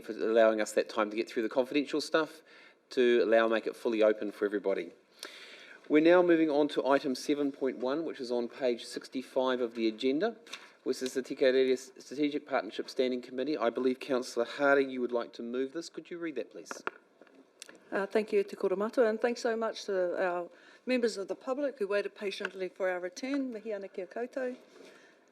for allowing us that time to get through the confidential stuff, to make it fully open for everybody. We're now moving on to item 7.1, which is on page 65 of the agenda, which is the Delegated Strategic Partnership Standing Committee. I believe, Councillor Hardy, you would like to move this. Could you read that, please? Thank you, Te Koromatu, and thanks so much to our members of the public who waited patiently for our return. Mihi ana kia koutou.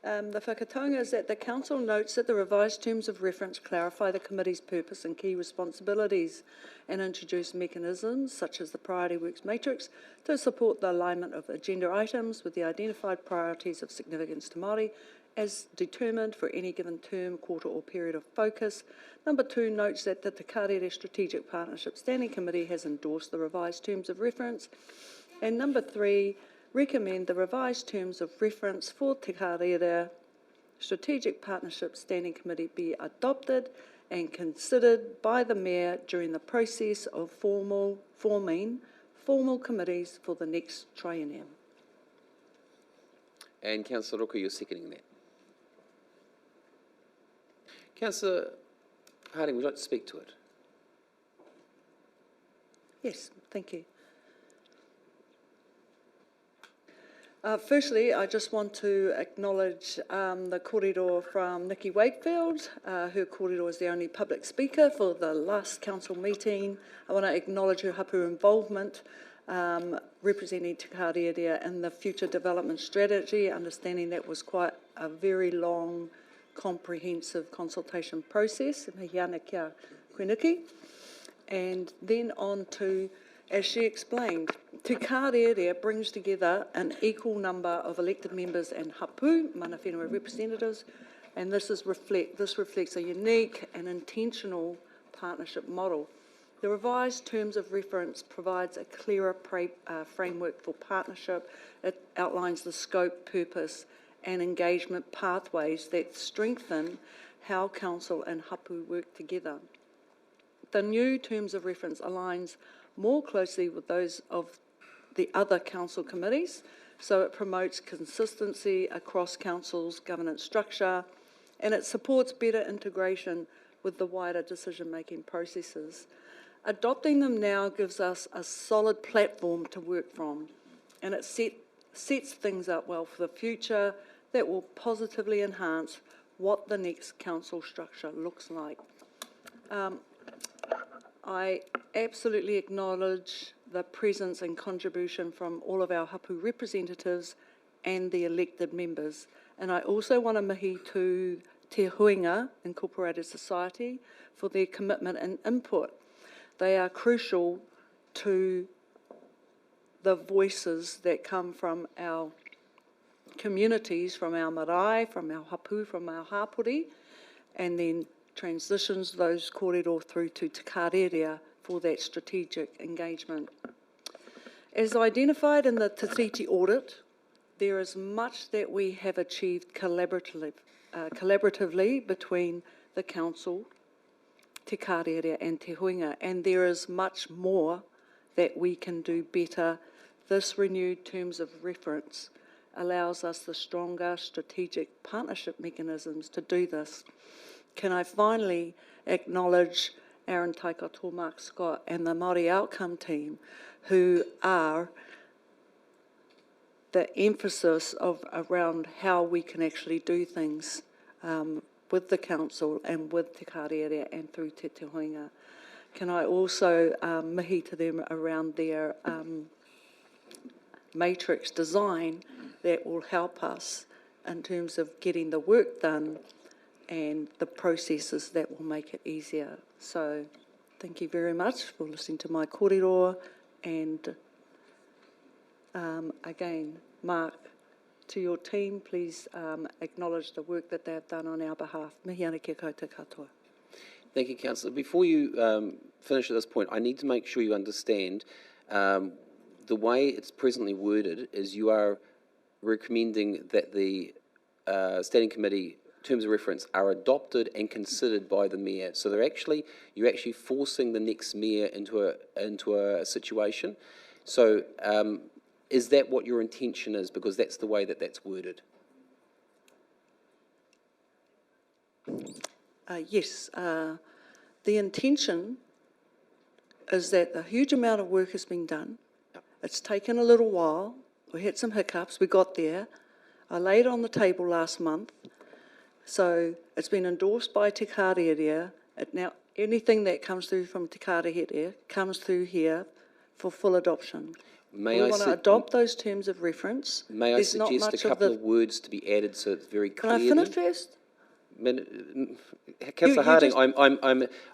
The whakataunga is that the Council notes that the revised terms of reference clarify the Committee's purpose and key responsibilities and introduce mechanisms such as the Priority Works Matrix to support the alignment of agenda items with the identified priorities of significance to Māori as determined for any given term, quarter or period of focus. Number 2 notes that the Te Kārere Strategic Partnership Standing Committee has endorsed the revised terms of reference. And number 3, recommend the revised terms of reference for Te Kārere Strategic Partnership Standing Committee be adopted and considered by the Mayor during the process of forming formal committees for the next triennium. And Councillor Roka, you're seconding that. Councillor Harding, would you like to speak to it? Yes, thank you. Firstly, I just want to acknowledge the kōrero from Nikki Wakefield. Her kōrero was the only public speaker for the last council meeting. I want to acknowledge her hapu involvement representing Te Kārere in the future development strategy, understanding that was quite a very long, comprehensive consultation process. Mihi ana kia koe Nikki. And then on to, as she explained, Te Kārere brings together an equal number of elected members and hapu, mana whenua representatives, and this reflects a unique and intentional partnership model. The revised terms of reference provides a clearer framework for partnership. It outlines the scope, purpose and engagement pathways that strengthen how council and hapu work together. The new terms of reference aligns more closely with those of the other council committees, so it promotes consistency across council's governance structure and it supports better integration with the wider decision-making processes. Adopting them now gives us a solid platform to work from, and it sets things up well for the future that will positively enhance what the next council structure looks like. I absolutely acknowledge the presence and contribution from all of our hapu representatives and the elected members. And I also want to mihi to Te Huinga Incorporated Society for their commitment and input. They are crucial to the voices that come from our communities, from our marae, from our hapu, from our hapori, and then transitions those kōrero through to Te Kārere for that strategic engagement. As identified in the Te Tiriti audit, there is much that we have achieved collaboratively between the Council, Te Kārere and Te Huinga, and there is much more that we can do better. This renewed terms of reference allows us the stronger strategic partnership mechanisms to do this. Can I finally acknowledge Aaron Taikato, Mark Scott and the Māori Outcome team, who are the emphasis around how we can actually do things with the Council and with Te Kārere and through Te Huinga. Can I also mihi to them around their matrix design that will help us in terms of getting the work done and the processes that will make it easier. So thank you very much for listening to my kōrero, and again, Mark, to your team, please acknowledge the work that they have done on our behalf. Mihi ana kia koutou katoa. Thank you, Councillor. Before you finish at this point, I need to make sure you understand the way it's presently worded is you are recommending that the Standing Committee terms of reference are adopted and considered by the Mayor. So you're actually forcing the next Mayor into a situation. So is that what your intention is? Because that's the way that that's worded. Yes. the intention is that a huge amount of work has been done. It's taken a little while. We had some hiccups. We got there. I laid it on the table last month. So it's been endorsed by Te Kārearea. Now, anything that comes through from Te Kārearea comes through here for full adoption. We want to adopt those terms of reference. May I suggest a couple of words to be added so it's very clear? Can I finish first? Councillor Harding,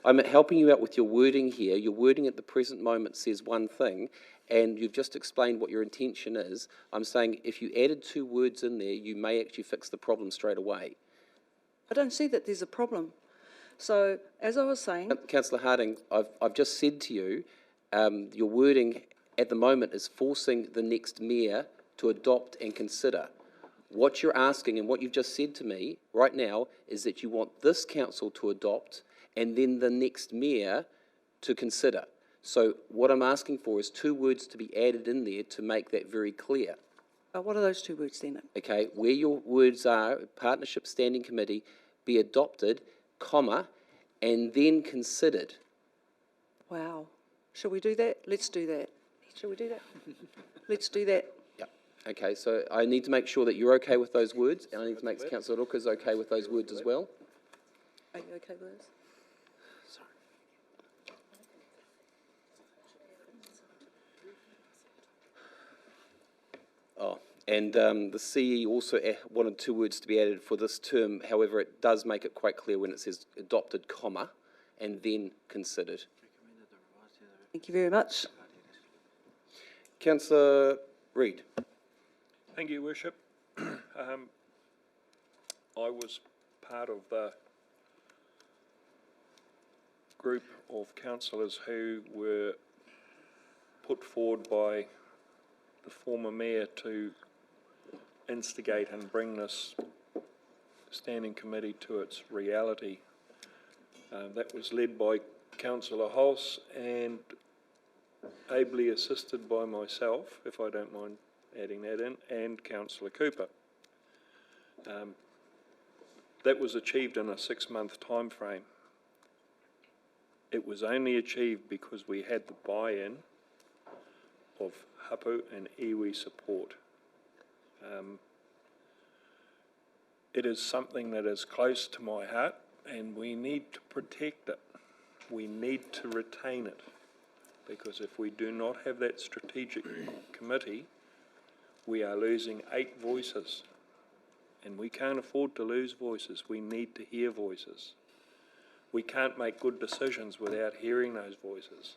I'm helping you out with your wording here. Your wording at the present moment says one thing, and you've just explained what your intention is. I'm saying if you added 2 words in there, you may actually fix the problem straight away. I don't see that there's a problem. So, as I was saying... Councillor Harding, I've just said to you, your wording at the moment is forcing the next mayor to adopt and consider. What you're asking and what you've just said to me right now is that you want this council to adopt and then the next mayor to consider. So what I'm asking for is 2 words to be added in there to make that very clear. What are those 2 words then? Okay, where your words are, Partnership Standing Committee, be adopted, comma, and then considered. Wow. Shall we do that? Let's do that. Shall we do that? Let's do that. Yeah. Okay, so I need to make sure that you're okay with those words, and I need to make Councillor Ruka's okay with those words as well. Are you okay with this? Sorry. Oh, and the CE also wanted 2 words to be added for this term. However, it does make it quite clear when it says adopted, comma, and then considered. Thank you very much. Councillor Reid. Thank you, Worship. I was part of the group of councillors who were put forward by the former mayor to instigate and bring this standing committee to its reality. That was led by Councillor Hulse and ably assisted by myself, if I don't mind adding that in, and Councillor Cooper. That was achieved in a 6-month time frame. It was only achieved because we had the buy-in of hapu and iwi support. It is something that is close to my heart, and we need to protect it. We need to retain it, because if we do not have that strategic committee, we are losing 8 voices, and we can't afford to lose voices. We need to hear voices. We can't make good decisions without hearing those voices.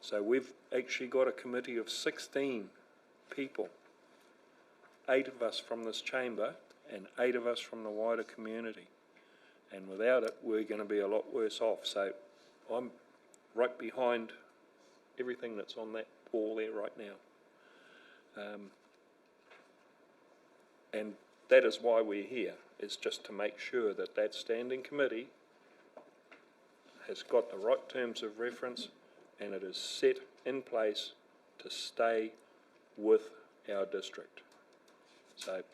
So we've actually got a committee of 16 people, 8 of us from this chamber and 8 of us from the wider community. And without it, we're going to be a lot worse off. So I'm right behind everything that's on that wall there right now. And that is why we're here, is just to make sure that that standing committee has got the right terms of reference and it is set in place to stay with our district. So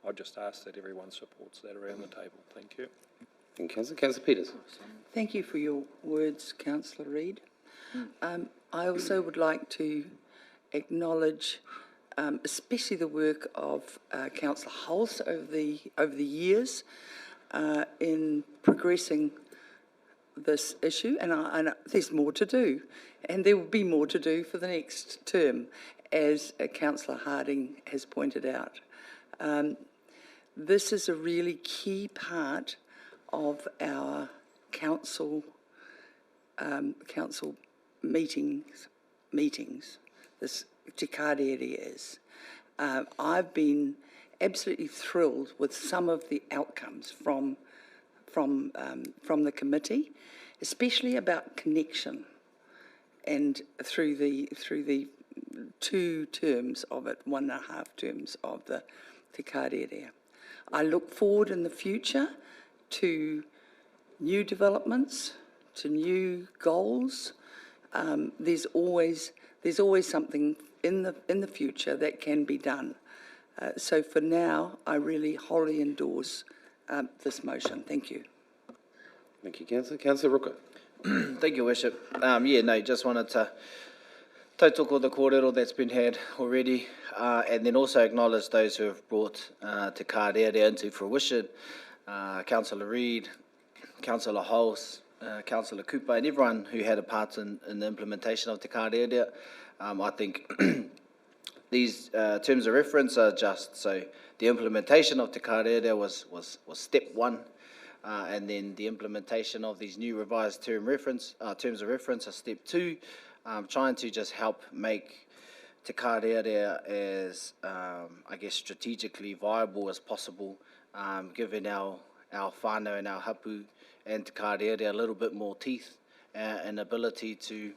I just ask that everyone supports that around the table. Thank you. And Councillor Peters. Thank you for your words, Councillor Reid. I also would like to acknowledge especially the work of Councillor Hulse over the years in progressing this issue, and there's more to do, and there will be more to do for the next term, as Councillor Harding has pointed out. This is a really key part of our council meetings. This Te Kārearea is. I've been absolutely thrilled with some of the outcomes from the committee, especially about connection, and through the 2 terms of it, 1.5 terms of the Te Kārearea. I look forward in the future to new developments, to new goals. There's always something in the future that can be done. So for now, I really wholly endorse this motion. Thank you. Thank you, Councillor. Councillor Ruka. Thank you, Worship. Just wanted to tautoko the kōrero that's been had already, and then also acknowledge those who have brought Te Kārearea into fruition, Councillor Reid, Councillor Hulse, Councillor Cooper, and everyone who had a part in the implementation of Te Kārearea. I think these terms of reference are just, so the implementation of Te Kārearea was step one, and then the implementation of these new revised terms of reference are step two, trying to just help make Te Kārearea as, strategically viable as possible, giving our whānau and our hapu and Te Kārearea a little bit more teeth and ability to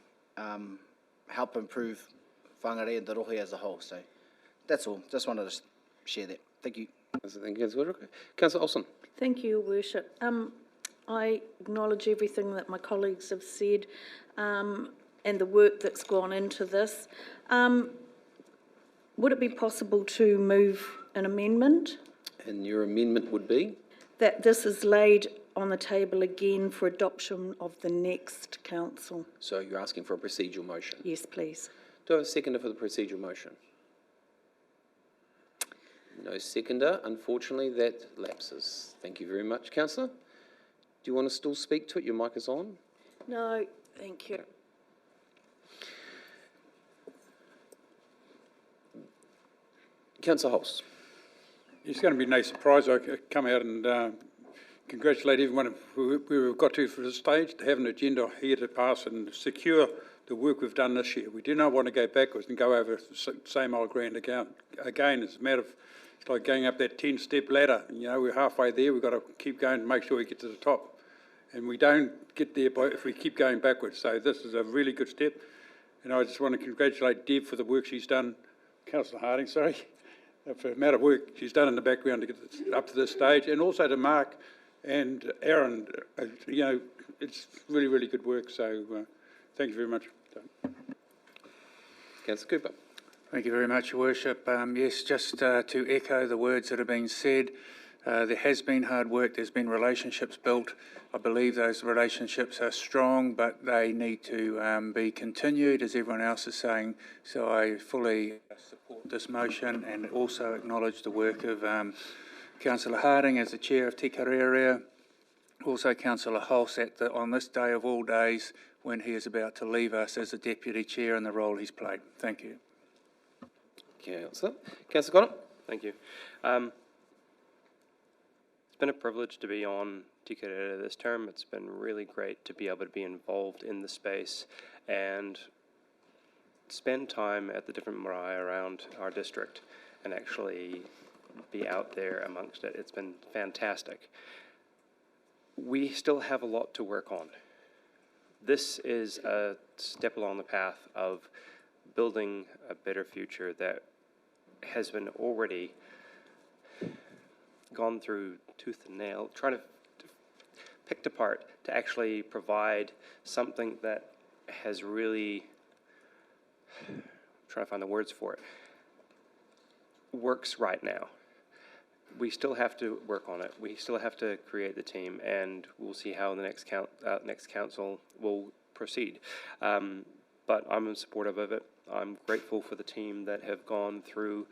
help improve Whangarei and the Rohe as a whole. So that's all. Just wanted to share that. Thank you. Thank you, Councillor Olsen. Thank you, Your Worship. I acknowledge everything that my colleagues have said and the work that's gone into this. Would it be possible to move an amendment? And your amendment would be? That this is laid on the table again for adoption of the next council. So you're asking for a procedural motion? Yes, please. Do I have a seconder for the procedural motion? No seconder. Unfortunately, that lapses. Thank you very much, Councillor. Do you want to still speak to it? Your mic is on. No, thank you. Councillor Hulse. It's going to be no surprise. I come out and congratulate everyone who we've got to for this stage, to have an agenda here to pass and secure the work we've done this year. We do not want to go backwards and go over the same old ground again. It's a matter of, it's like going up that 10-step ladder. You know, we're halfway there. We've got to keep going to make sure we get to the top. And we don't get there if we keep going backwards. So this is a really good step. And I just want to congratulate Deb for the work she's done, Councillor Harding, sorry, for the amount of work she's done in the background to get this, up to this stage. And also to Mark and Aaron, it's really, really good work. So thank you very much. Councillor Cooper. Thank you very much, Your Worship. Yes, just to echo the words that have been said, there has been hard work, there's been relationships built. I believe those relationships are strong, but they need to be continued, as everyone else is saying. So I fully support this motion and also acknowledge the work of Councillor Harding as the Chair of Te Kārearea, also Councillor Hulse on this day of all days when he is about to leave us as the Deputy Chair in the role he's played. Thank you. Councillor Connor. Thank you. It's been a privilege to be on Te Kārearea this term. It's been really great to be able to be involved in the space and spend time at the different marae around our district and actually be out there amongst it. It's been fantastic. We still have a lot to work on. This is a step along the path of building a better future that has been already gone through tooth and nail, trying to picked apart to actually provide something that has really, I'm trying to find the words for it, works right now. We still have to work on it. We still have to create the team, and we'll see how the next council will proceed. But I'm supportive of it. I'm grateful for the team that have gone through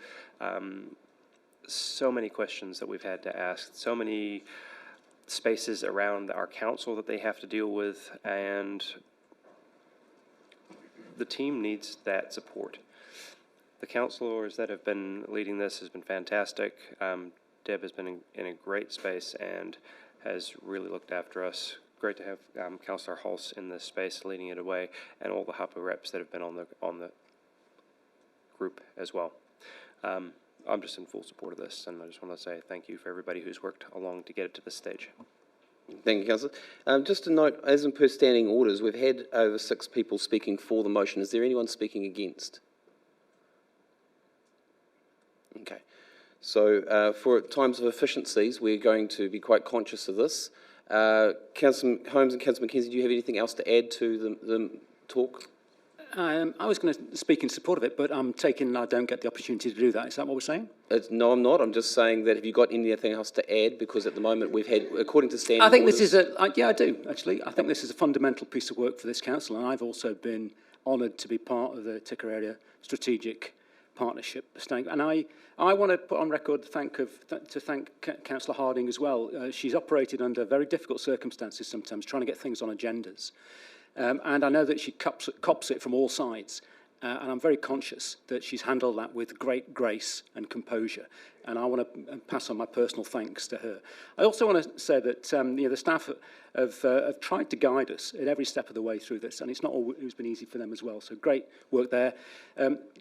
so many questions that we've had to ask, so many spaces around our council that they have to deal with, and the team needs that support. The councillors that have been leading this has been fantastic. Deb has been in a great space and has really looked after us. Great to have Councillor Hulse in this space leading it away, and all the hapu reps that have been on the group as well. I'm just in full support of this, and I just want to say thank you for everybody who's worked along to get it to this stage. Thank you, Councillor. Just a note, as in per standing orders, we've had over 6 people speaking for the motion. Is there anyone speaking against? Okay. So for times of efficiencies, we're going to be quite conscious of this. Councillor Holmes and Councillor Mackenzie, do you have anything else to add to the talk? I was going to speak in support of it, but I'm taking I don't get the opportunity to do that. Is that what we're saying? No, I'm not. I'm just saying that have you got anything else to add? Because at the moment we've had, according to standing I think orders, this is yeah, I do, actually. I think this is a fundamental piece of work for this council, and I've also been honoured to be part of the Tika Strategic Partnership. And I want to put on record to thank Councillor Harding as well. She's operated under very difficult circumstances sometimes, trying to get things on agendas. And I know that she cops it from all sides. And I'm very conscious that she's handled that with great grace and composure. And I want to pass on my personal thanks to her. I also want to say that the staff have tried to guide us at every step of the way through this, and it's not always been easy for them as well. So great work there.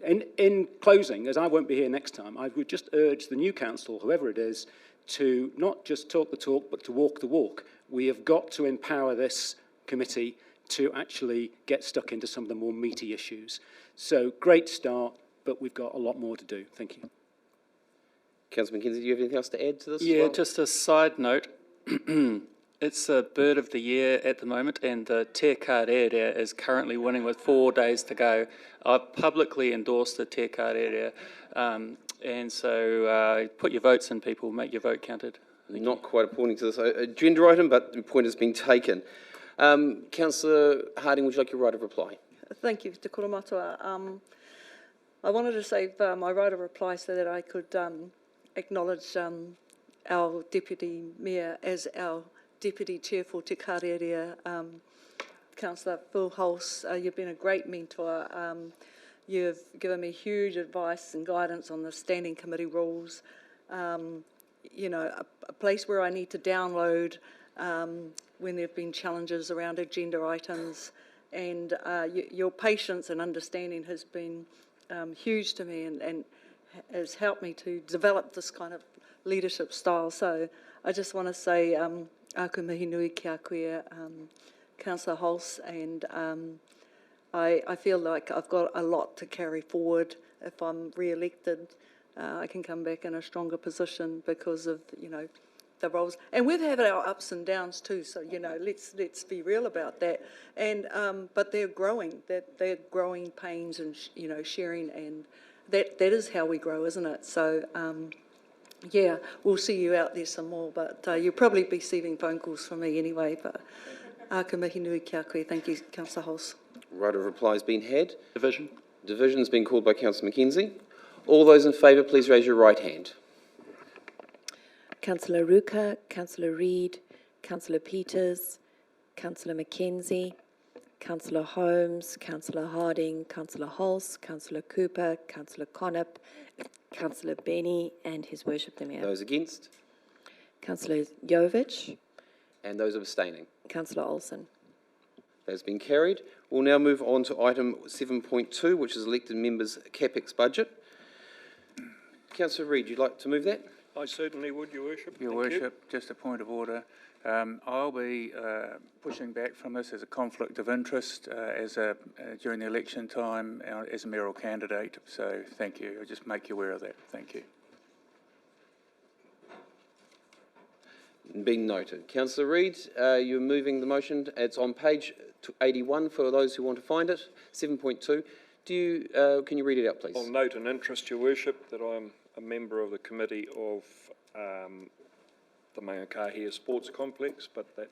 In closing, as I won't be here next time, I would just urge the new council, whoever it is, to not just talk the talk, but to walk the walk. We have got to empower this committee to actually get stuck into some of the more meaty issues. So great start, but we've got a lot more to do. Thank you. Councillor McKenzie, do you have anything else to add to this? Yeah, as well? just a side note. It's a bird of the year at the moment, and the Te Kārerea is currently winning with 4 days to go. I've publicly endorsed the Te Kārerea, and so put your votes in, people. Make your vote counted. Not quite according to this agenda item, but the point has been taken. Councillor Harding, would you like your right of reply? Thank you, Te Koromatoa. I wanted to save my right of reply so that I could acknowledge our Deputy Mayor as our Deputy Chair for Te Kārerea, Councillor Phil Hulse. You've been a great mentor. You've given me huge advice and guidance on the standing committee rules. You know, a place where I need to download when there have been challenges around agenda items, and your patience and understanding has been huge to me and has helped me to develop this kind of leadership style. So I just want to say aku mihi nui ki a koe, Councillor Hulse, and I feel like I've got a lot to carry forward. If I'm re-elected, I can come back in a stronger position because of, you know, the roles. And we've had our ups and downs too, so, you know, let's be real about that. And but they're growing, they're growing pains and, you know, sharing, and that is how we grow, isn't it? So, yeah, we'll see you out there some more, but you'll probably be receiving phone calls from me anyway. But ka mihi nui ki a koe. Thank you, Councillor Hulse. Right of reply has been had. Division. Division's been called by Councillor McKenzie. All those in favour, please raise your right hand. Councillor Ruka, Councillor Reid, Councillor Peters, Councillor McKenzie, Councillor Holmes, Councillor Harding, Councillor Hulse, Councillor Cooper, Councillor Connop, Councillor Benny, and His Worship the Mayor. Those against? Councillor Jovich, And those abstaining? Councillor Olsen. That has been carried. We'll now move on to item 7.2, which is elected members' capex budget. Councillor Reid, you'd like to move that? I certainly would, Your Worship. Your Worship, just a point of order. I'll be pushing back from this as a conflict of interest during the election time as a mayoral candidate. So thank you. I'll just make you aware of that. Thank you. Being noted. Councillor Reid, you're moving the motion. It's on page 81 for those who want to find it. 7.2. Can you read it out, please? I'll note an interest, Your Worship, that I'm a member of the committee of the Whangarei Sports Complex, but that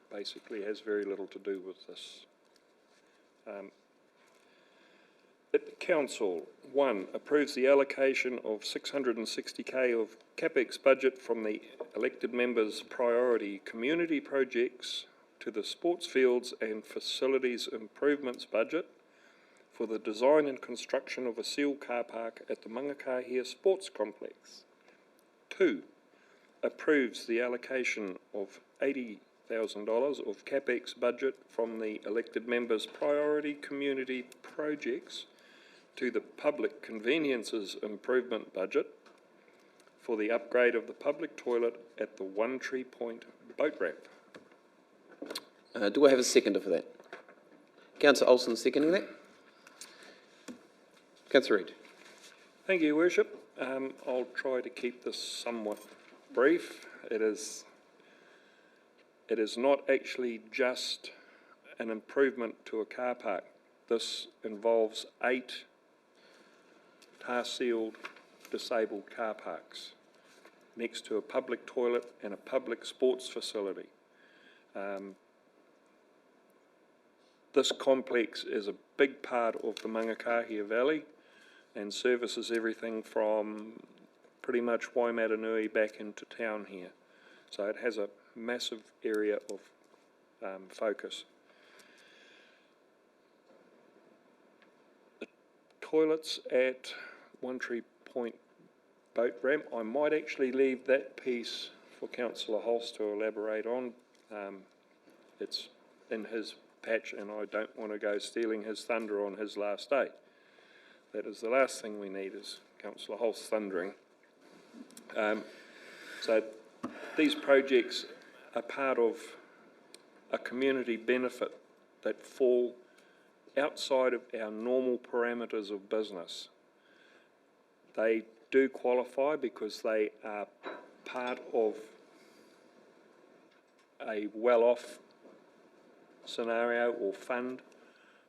basically has very little to do with this. Council, 1, approves the allocation of 660k of capex budget from the elected members' priority community projects to the sports fields and facilities improvements budget for the design and construction of a sealed car park at the Whangarei Sports Complex. 2, approves the allocation of $80,000 of capex budget from the elected members' priority community projects to the public conveniences improvement budget for the upgrade of the public toilet at the One Tree Point boat ramp. Do I have a seconder for that? Councillor Olsen seconding that. Councillor Reid. Thank you, Your Worship. I'll try to keep this somewhat brief. It is not actually just an improvement to a car park. this involves 8 tar-sealed disabled car parks next to a public toilet and a public sports facility. This complex is a big part of the Whangarei Valley and services everything from pretty much Waimatanui back into town here. So it has a massive area of focus. The toilets at One Tree Point boat ramp, I might actually leave that piece for Councillor Holst to elaborate on. It's in his patch and I don't want to go stealing his thunder on his last day. That is the last thing we need, is Councillor Holst thundering. So these projects are part of a community benefit that fall outside of our normal parameters of business. They do qualify because they are part of a well-off scenario or fund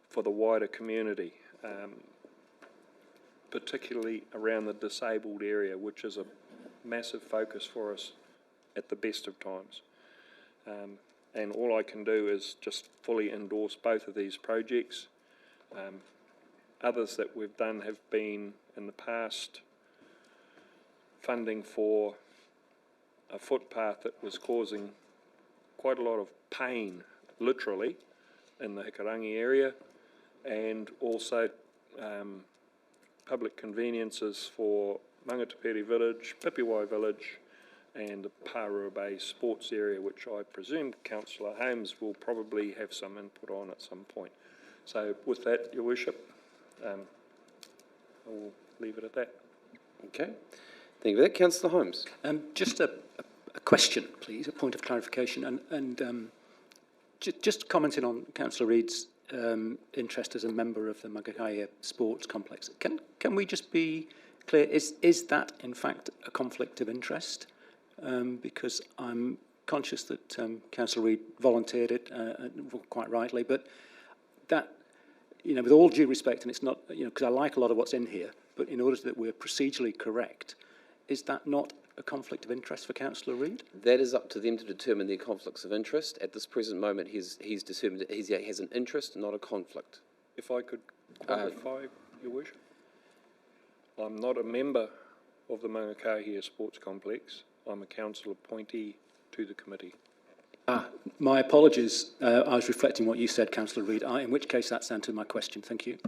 for the wider community, particularly around the disabled area, which is a massive focus for us at the best of times. And all I can do is just fully endorse both of these projects. Others that we've done have been, in the past, funding for a footpath that was causing quite a lot of pain, literally, in the Hikarangi area, and also public conveniences for Mangatapere Village, Pipiwai Village, and the Parua Bay sports area, which I presume Councillor Holmes will probably have some input on at some point. So with that, Your Worship, I will leave it at that. Okay. Thank you for that. Councillor Holmes. Just a question, please, a point of clarification, and just commenting on Councillor Reid's interest as a member of the Whangarei Sports Complex. Can we just be clear, is that in fact a conflict of interest? Because I'm conscious that Councillor Reid volunteered it, quite rightly, but that, you know, with all due respect, and it's not, you know, because I like a lot of what's in here, but in order that we're procedurally correct, is that not a conflict of interest for Councillor Reid? That is up to them to determine their conflicts of interest. At this present moment, he's determined that he has an interest, not a conflict. If I could qualify, Your Worship. I'm not a member of the Whangarei Sports Complex. I'm a council appointee to the committee. My apologies. I was reflecting what you said, Councillor Reid, in which case that's answered my question. Thank you.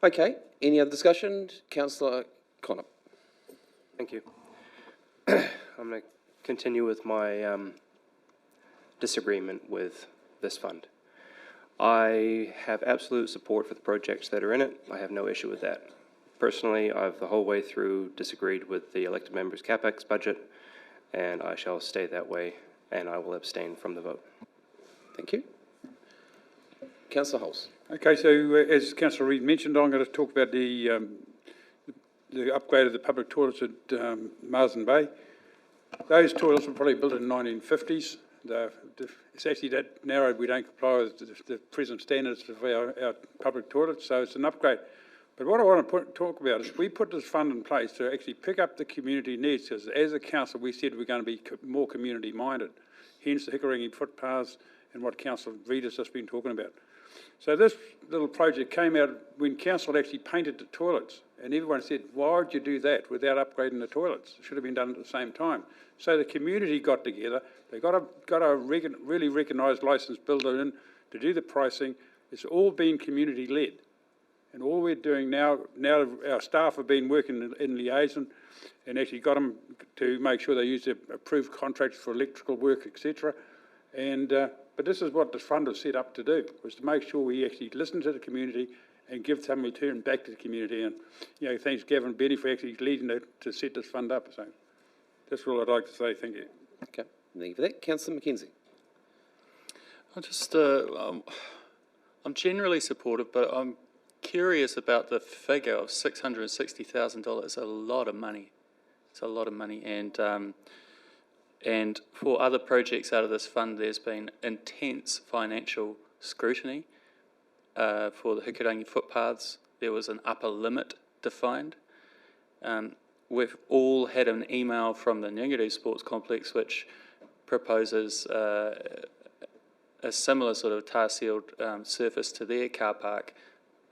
Okay. Any other discussion? Councillor Connor. Thank you. I'm going to continue with my disagreement with this fund. I have absolute support for the projects that are in it. I have no issue with that. Personally, I've the whole way through disagreed with the elected members' capex budget, and I shall stay that way, and I will abstain from the vote. Thank you. Councillor Holst. Okay, so as Councillor Reid mentioned, I'm going to talk about the upgrade of the public toilets at Marsden Bay. Those toilets were probably built in the 1950s. It's actually that narrow, we don't comply with the present standards of our public toilets, so it's an upgrade. But what I want to talk about is we put this fund in place to actually pick up the community needs, because as a council we said we're going to be more community minded, hence the Hikarangi footpaths and what Councillor Reid has just been talking about. So this little project came out when council actually painted the toilets, and everyone said, why would you do that without upgrading the toilets? It should have been done at the same time. So the community got together, they got a really recognised licensed builder in to do the pricing. It's all been community led. And all we're doing now our staff have been working in liaison and actually got them to make sure they use their approved contracts for electrical work, etc. And but this is what the fund was set up to do, was to make sure we actually listen to the community and give some return back to the community. And, you know, thanks Gavin and Benny for actually leading to set this fund up. So that's all I'd like to say. Thank you. Okay, thank you for that. Councillor McKenzie. I'm generally supportive, but I'm curious about the figure of $660,000. It's a lot of money. It's a lot of money, and for other projects out of this fund, there's been intense financial scrutiny. For the Hukarangi footpaths, there was an upper limit defined. We've all had an email from the Whangarei Sports Complex which proposes a similar sort of tar-sealed surface to their car park.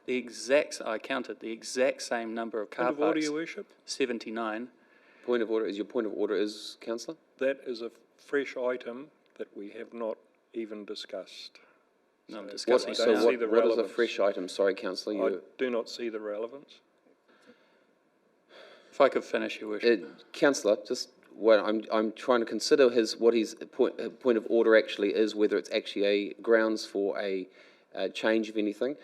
I counted the exact same number of car Point of order, parks. Your Worship? 79. Point of order, your point of order is, councillor? That is a fresh item that we have not even discussed. No, I'm So discussing I it So don't now. see what the is a relevance. fresh item? Sorry, councillor. I do not see the relevance. If I could finish, Your Worship. Councillor, just I'm trying to consider what his point of order actually is, whether it's actually a grounds for a change of anything.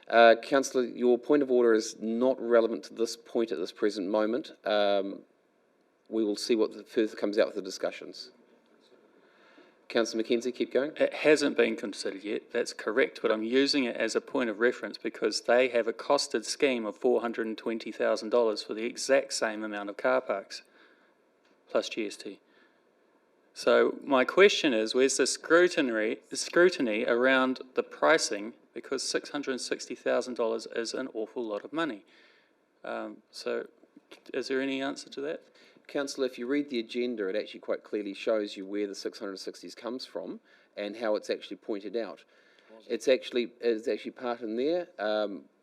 Councillor, your point of order is not relevant to this point at this present moment. We will see what further comes out with the discussions. Councillor Mackenzie, keep going. It hasn't been considered yet, that's correct, but I'm using it as a point of reference because they have a costed scheme of $420,000 for the exact same amount of car parks, plus GST. So my question is, where's the scrutiny around the pricing, because $660,000 is an awful lot of money. So is there any answer to that? Councillor, if you read the agenda, it actually quite clearly shows you where the 660s comes from and how it's actually pointed out. It's actually part in there.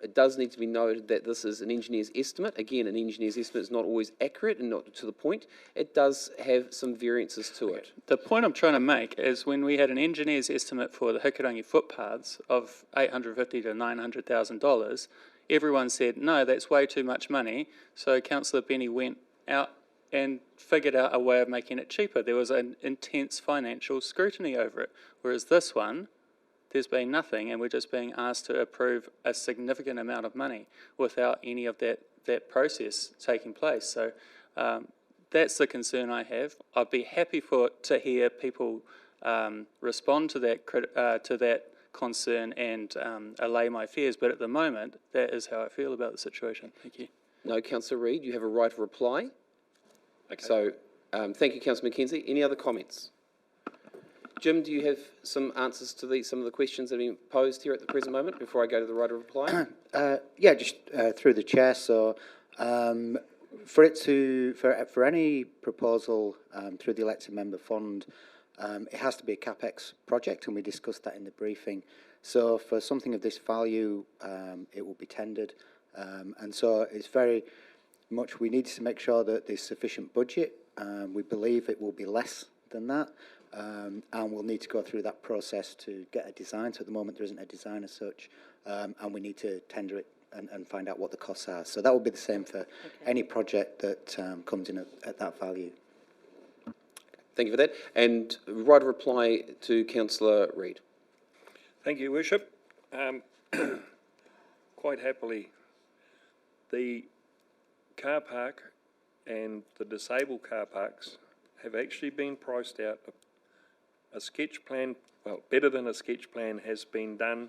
It does need to be noted that this is an engineer's estimate. Again, an engineer's estimate is not always accurate and not to the point. It does have some variances to it. The point I'm trying to make is when we had an engineer's estimate for the Hukarangi footpaths of $850,000 to $900,000, everyone said, no, that's way too much money. So Councillor Benny went out and figured out a way of making it cheaper. There was an intense financial scrutiny over it. Whereas this one, there's been nothing, and we're just being asked to approve a significant amount of money without any of that process taking place. So that's the concern I have. I'd be happy to hear people respond to that concern and allay my fears, but at the moment, that is how I feel about the situation. Thank you. No, Councillor Reid, you have a right of reply. Okay. So, thank you, Councillor Mackenzie. Any other comments? Jim, do you have some answers to some of the questions that have been posed here at the present moment before I go to the right of reply? Yeah, just through the chair. So, for any proposal through the elected member fund, it has to be a capex project, and we discussed that in the briefing. So, for something of this value, it will be tendered, and so it's very much we need to make sure that there's sufficient budget. We believe it will be less than that. And we'll need to go through that process to get a design. So at the moment there isn't a design as such, and we need to tender it and find out what the costs are. So that will be the same for any project that comes in at that value. Thank you for that. And right of reply to Councillor Reid. Thank you, Worship. Quite happily, the car park and the disabled car parks have actually been priced out. A sketch plan, well, better than a sketch plan, has been done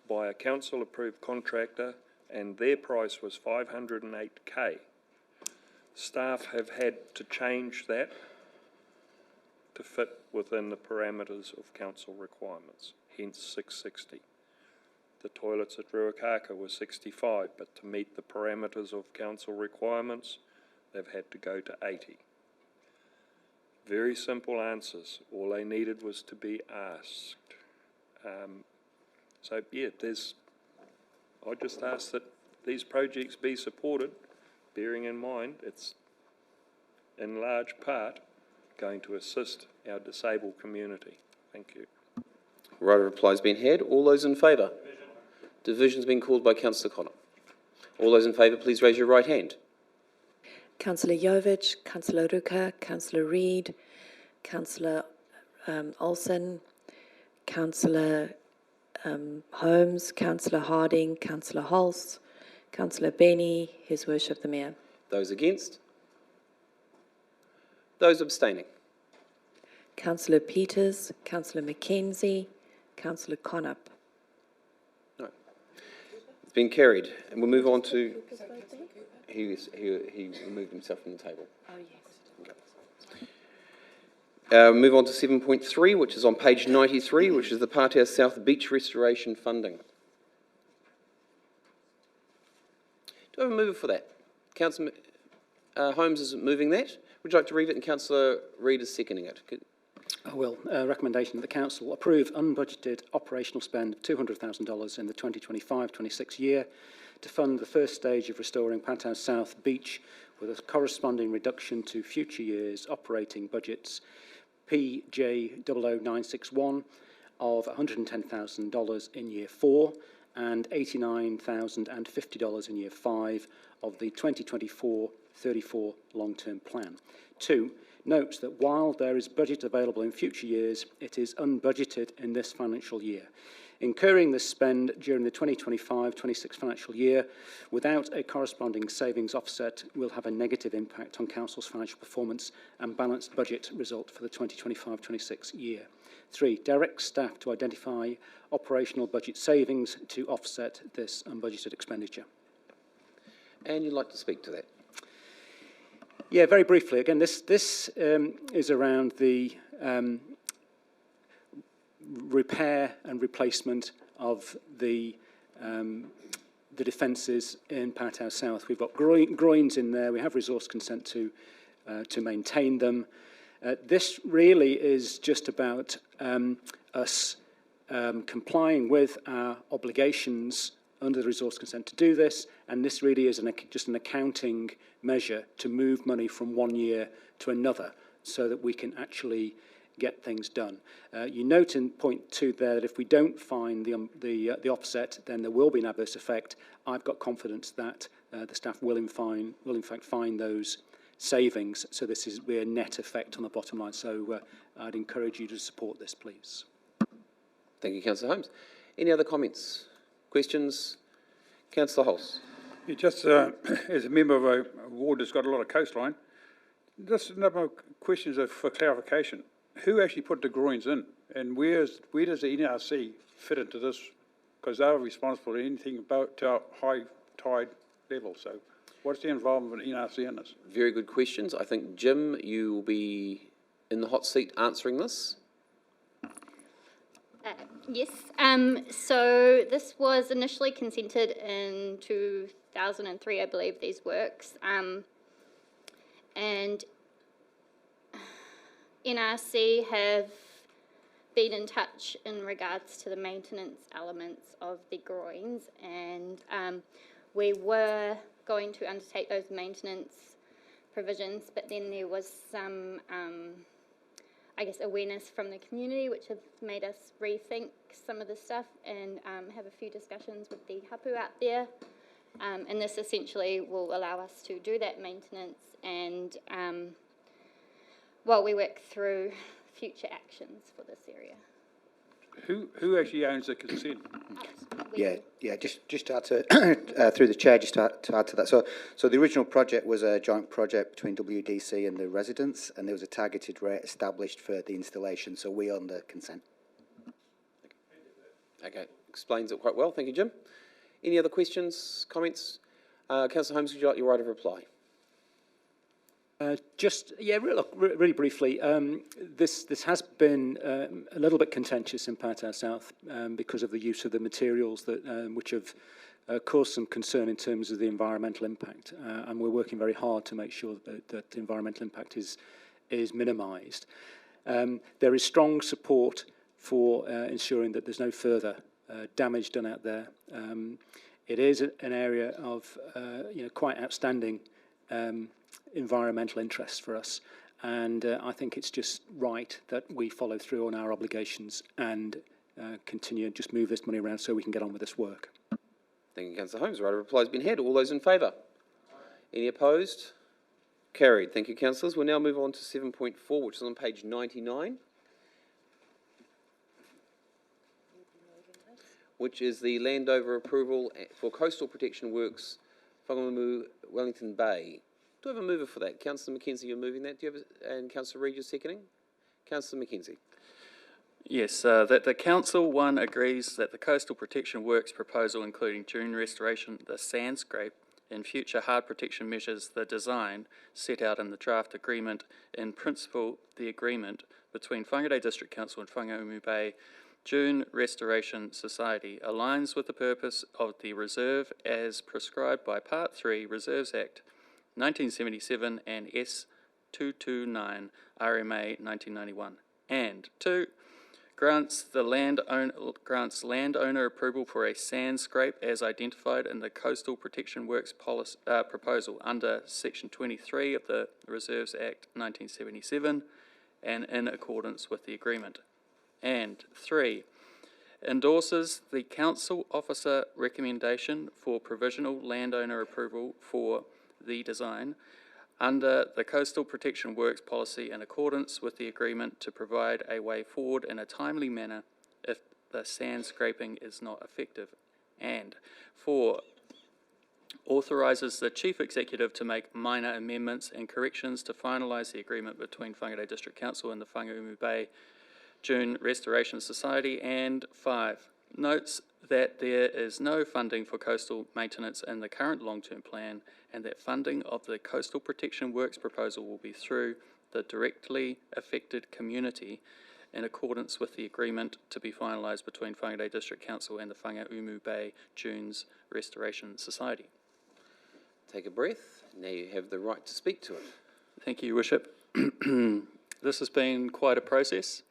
by a council-approved contractor, and their price was $508K. Staff have had to change that to fit within the parameters of council requirements, hence 660. The toilets at Ruakaka were 65, but to meet the parameters of council requirements, they've had to go to 80. Very simple answers. All they needed was to be asked. So, yeah, I just ask that these projects be supported, bearing in mind it's in large part going to assist our disabled community. Thank you. Right of reply has been had. All those in favour? Division's been called by Councillor Connor. All those in favour, please raise your right hand. Councillor Jovic, Councillor Ruka, Councillor Reid, Councillor Olsen, Councillor Holmes, Councillor Harding, Councillor Hulse, Councillor Benny, His Worship the Mayor. Those against? Those abstaining? Councillor Peters, Councillor Mackenzie, Councillor Connop. No. It's been carried. And we'll move on to... He removed himself from the table. Oh, yes. Move on to 7.3, which is on page 93, which is the Patau South Beach Restoration Funding. Do I have a mover for that? Councillor Holmes is moving that. Would you like to read it, and Councillor Reid is seconding it? I will. Recommendation that the Council approve unbudgeted operational spend of $200,000 in the 2025-26 year to fund the first stage of restoring Patau South Beach with a corresponding reduction to future years' operating budgets PJ00961 of $110,000 in year 4 and $89,050 in year 5 of the 2024-34 long-term plan. 2. Notes that while there is budget available in future years, it is unbudgeted in this financial year. Incurring this spend during the 2025-26 financial year without a corresponding savings offset will have a negative impact on Council's financial performance and balanced budget result for the 2025-26 year. 3. Direct staff to identify operational budget savings to offset this unbudgeted expenditure. And you'd like to speak to that? Yeah, very briefly. Again, this is around the repair and replacement of the defences in Patau South. We've got groins in there. We have resource consent to maintain them. This really is just about us complying with our obligations under the resource consent to do this, and this really is just an accounting measure to move money from one year to another so that we can actually get things done. You note in point 2 there that if we don't find the offset, then there will be an adverse effect. I've got confidence that the staff will in fact find those savings, so this is a net effect on the bottom line. So I'd encourage you to support this, please. Thank you, Councillor Holmes. Any other comments? Questions? Councillor Hulse. Yeah, just as a member of a ward that's got a lot of coastline, just a number of questions for clarification. Who actually put the groins in, and where does the NRC fit into this? Because they're responsible for anything about our high tide level. So what's the involvement of the NRC in this? Very good questions. I think, Jim, you will be in the hot seat answering this. Yes, so this was initially consented in 2003, I believe, these works, and NRC have been in touch in regards to the maintenance elements of the groins, and we were going to undertake those maintenance provisions, but then there was some I guess, awareness from the community, which have made us rethink some of the stuff and have a few discussions with the hapu out there. And this essentially will allow us to do that maintenance and while we work through future actions for this area. Who actually owns the consent? Yeah. Just to add to through the chair, just to add to that. So the original project was a joint project between WDC and the residents, and there was a targeted rate established for the installation. So we own the consent. Okay, explains it quite well. Thank you, Jim. Any other questions, comments? Councillor Holmes, would you like your right of reply? Really briefly, this has been a little bit contentious in Patau South because of the use of the materials that which have caused some concern in terms of the environmental impact, and we're working very hard to make sure that the environmental impact is minimised. There is strong support for ensuring that there's no further damage done out there. It is an area of quite outstanding environmental interests for us, and I think it's just right that we follow through on our obligations and continue and just move this money around so we can get on with this work. Thank you, Councillor Holmes. Right of reply has been had. All those in favour? Any opposed? Carried. Thank you, councillors. We'll now move on to 7.4, which is on page 99, which is the Landover approval for coastal protection works, Whangarei, Wellington Bay. Do I have a mover for that? Councillor Mackenzie, you're moving that. Do you have and Councillor Reid, you're seconding? Councillor Mackenzie. Yes, that the Council, 1, agrees that the coastal protection works proposal, including dune restoration, the sand scrape, and future hard protection measures, the design set out in the draft agreement, in principle, the agreement between Whangarei District Council and Whangaumu Bay Dune Restoration Society aligns with the purpose of the reserve as prescribed by Part 3 Reserves Act 1977 and S229 RMA 1991. And 2, grants landowner approval for a sand scrape as identified in the Coastal Protection Works policy, proposal under Section 23 of the Reserves Act 1977 and in accordance with the agreement. And 3, endorses the Council Officer recommendation for provisional landowner approval for the design under the Coastal Protection Works policy in accordance with the agreement to provide a way forward in a timely manner if the sand scraping is not effective. And 4, authorises the Chief Executive to make minor amendments and corrections to finalise the agreement between Whangarei District Council and the Whangaumu Bay Dune Restoration Society. And 5, notes that there is no funding for coastal maintenance in the current long-term plan and that funding of the Coastal Protection Works proposal will be through the directly affected community in accordance with the agreement to be finalised between Whangarei District Council and the Whangaumu Bay Dunes Restoration Society. Take a breath. Now you have the right to speak to it. Thank you, Your Worship. This has been quite a process.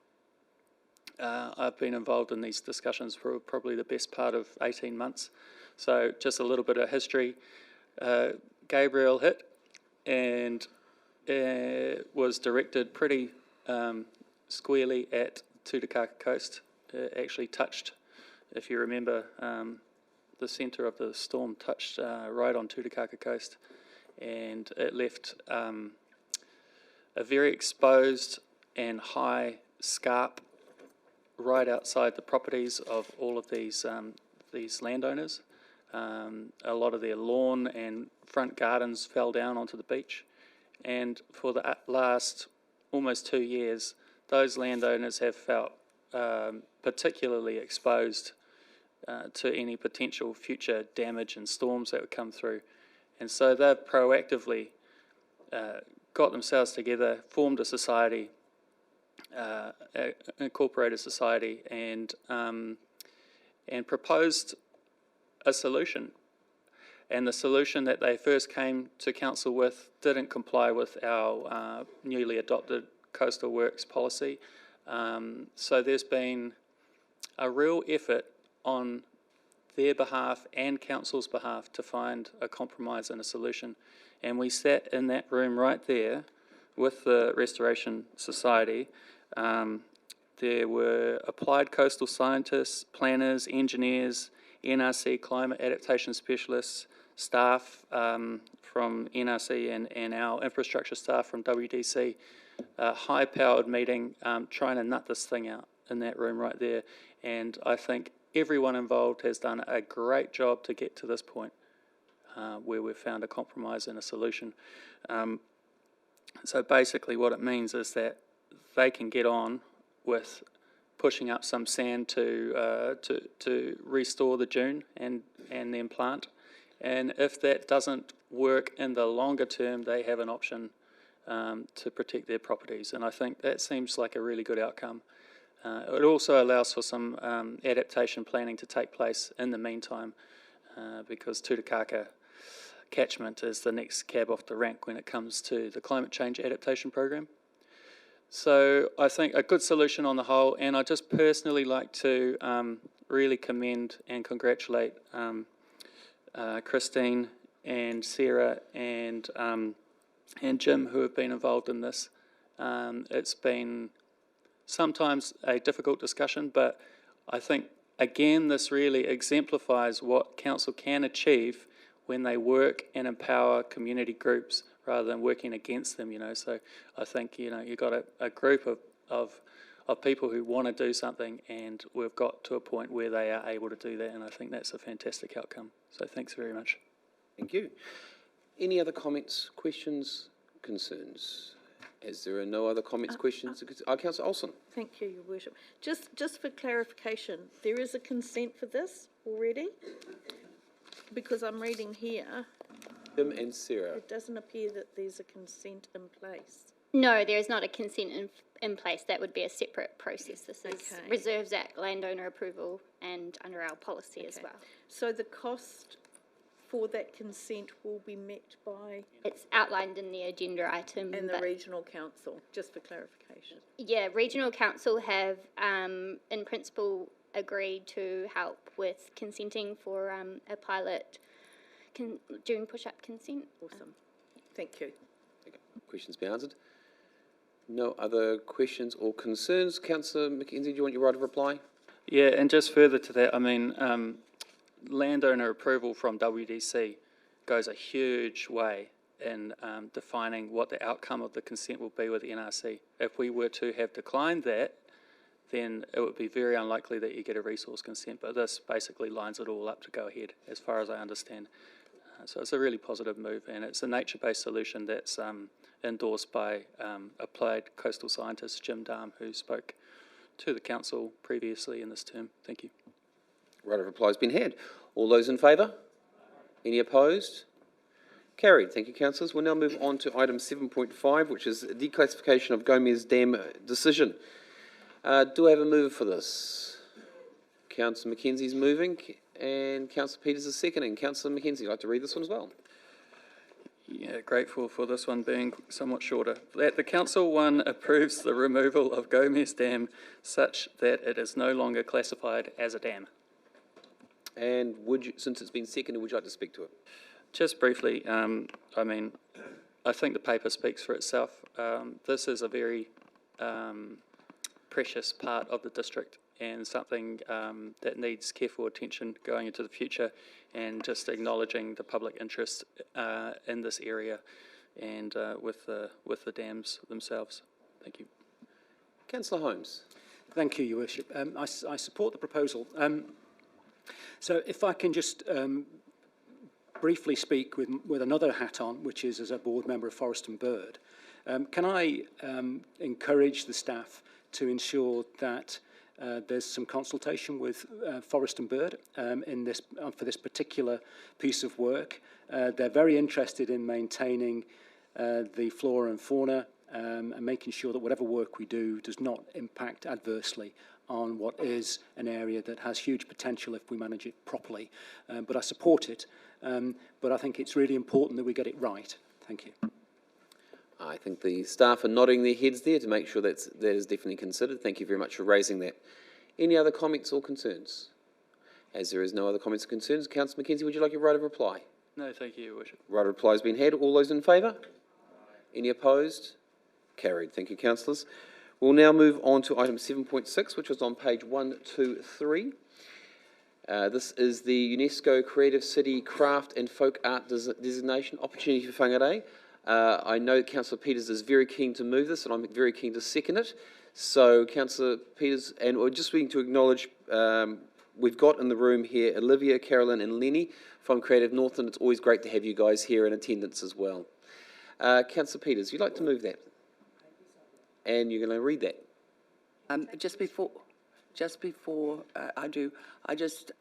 I've been involved in these discussions for probably the best part of 18 months. So just a little bit of history. Gabriel hit and was directed pretty squarely at Tutukaka Coast. Actually touched, if you remember, the centre of the storm touched right on Tutukaka Coast, and it left a very exposed and high scarp right outside the properties of all of these landowners. A lot of their lawn and front gardens fell down onto the beach, and for the last almost 2 years, those landowners have felt particularly exposed to any potential future damage and storms that would come through. And so they've proactively got themselves together, formed a society, incorporated society, and proposed a solution. And the solution that they first came to council with didn't comply with our newly adopted Coastal Works policy. So there's been a real effort on their behalf and council's behalf to find a compromise and a solution. And we sat in that room right there with the Restoration Society. There were applied coastal scientists, planners, engineers, NRC climate adaptation specialists, staff from NRC and our infrastructure staff from WDC. A high-powered meeting trying to nut this thing out in that room right there. And I think everyone involved has done a great job to get to this point where we've found a compromise and a solution. So basically what it means is that they can get on with pushing up some sand to restore the dune and then plant. And if that doesn't work in the longer term, they have an option to protect their properties. And I think that seems like a really good outcome. It also allows for some adaptation planning to take place in the meantime because Tutukaka catchment is the next cab off the rank when it comes to the climate change adaptation program. So I think a good solution on the whole, and I just personally like to really commend and congratulate Christine and Sarah and Jim who have been involved in this. It's been sometimes a difficult discussion, but I think again this really exemplifies what council can achieve when they work and empower community groups rather than working against them, So I think, you've got a group of people who want to do something, and we've got to a point where they are able to do that, and I think that's a fantastic outcome. So thanks very much. Thank you. Any other comments, questions, concerns? As there are no other comments, questions, Councillor Olsen. Thank you, Your Worship. Just for clarification, there is a consent for this already? Because I'm reading here, Jim and Sarah. it doesn't appear that there's a consent in place. No, there is not a consent in place, that would be a separate process. This is Okay. Reserves Act, landowner approval, and under our policy as well. So the cost for that consent will be met by, It's outlined in the agenda item. and the but regional council, just for clarification? yeah, regional council have, in principle, agreed to help with consenting for a pilot doing push-up consent. Awesome. Thank you. Questions be answered. No other questions or concerns. Councillor Mackenzie, do you want your right of reply? Yeah, and just further to that, I mean, landowner approval from WDC goes a huge way in defining what the outcome of the consent will be with the NRC. If we were to have declined that, then it would be very unlikely that you get a resource consent, but this basically lines it all up to go ahead, as far as I understand. So it's a really positive move, and it's a nature-based solution that's endorsed by applied coastal scientist Jim Darm, who spoke to the council previously in this term. Thank you. Right of reply has been had. All those in favour? Any opposed? Carried. Thank you, councillors. We'll now move on to item 7.5, which is declassification of Gome's Dam decision. Do I have a mover for this? Councillor Mackenzie's moving, and Councillor Peters is seconding. Councillor Mackenzie, you'd like to read this one as well? Yeah, grateful for this one being somewhat shorter. That the Council 1 approves the removal of Gome's Dam such that it is no longer classified as a dam. And would you, since it's been seconded, would you like to speak to it? Just briefly, I mean, I think the paper speaks for itself. This is a very precious part of the district and something that needs careful attention going into the future, and just acknowledging the public interest in this area and with the dams themselves. Thank you. Councillor Holmes. Thank you, Your Worship. I support the proposal. So if I can just briefly speak with another hat on, which is as a board member of Forest and Bird, can I encourage the staff to ensure that there's some consultation with Forest and Bird in this for this particular piece of work. They're very interested in maintaining the flora and fauna and making sure that whatever work we do does not impact adversely on what is an area that has huge potential if we manage it properly. But I support it, but I think it's really important that we get it right. Thank you. I think the staff are nodding their heads there to make sure that is definitely considered. Thank you very much for raising that. Any other comments or concerns? As there is no other comments or concerns, Councillor Mackenzie, would you like your right of reply? No, thank you, Your Worship. Right of reply has been had. All those in favour? Any opposed? Carried. Thank you, councillors. We'll now move on to item 7.6, which was on page 123. This is the UNESCO Creative City Craft and Folk Art Designation Opportunity for Whangarei. I know Councillor Peters is very keen to move this, and I'm very keen to second it. So, Councillor Peters, and we're just waiting to acknowledge, we've got in the room here Olivia, Carolyn and Lenny from Creative Northland. It's always great to have you guys here in attendance as well. Councillor Peters, you'd like to move that? And you're going to read that? Just before I do, I just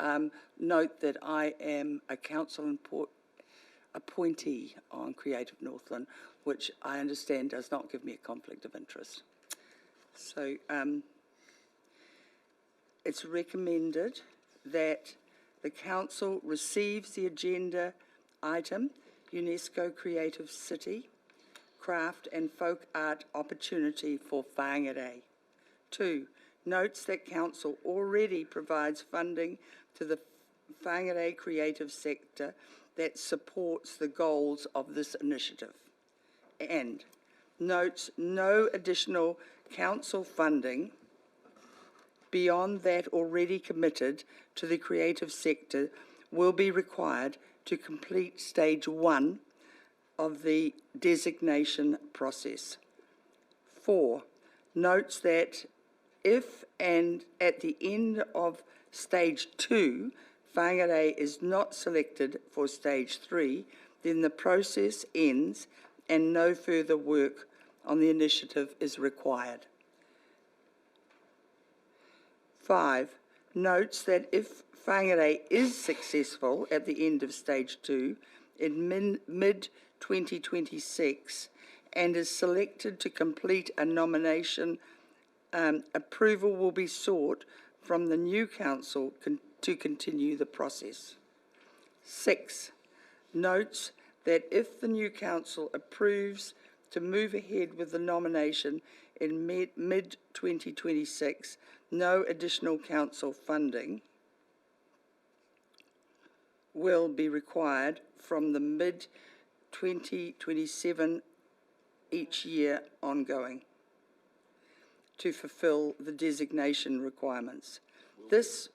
note that I am a council appointee on Creative Northland, which I understand does not give me a conflict of interest. So it's recommended that the council receives the agenda item, UNESCO Creative City, Craft and Folk Art Opportunity for Whangarei. 2, notes that council already provides funding to the Whangarei creative sector that supports the goals of this initiative, and notes no additional council funding beyond that already committed to the creative sector will be required to complete stage 1 of the designation process. 4, notes that if and at the end of stage 2, Whangarei is not selected for stage 3, then the process ends and no further work on the initiative is required. 5, notes that if Whangarei is successful at the end of stage 2 in mid-2026 and is selected to complete a nomination, approval will be sought from the new council to continue the process. 6, notes that if the new council approves to move ahead with the nomination in mid-2026, no additional council funding will be required from the mid-2027 each year ongoing to fulfil the designation requirements. This,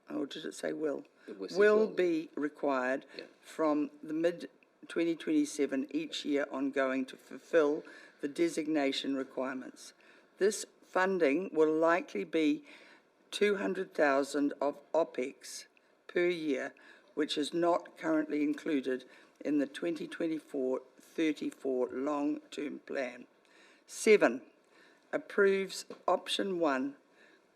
or did it say will? Will be required from the mid-2027 each year ongoing to fulfil the designation requirements. This funding will likely be 200,000 of OPEX per year, which is not currently included in the 2024-34 long-term plan. 7, approves option 1,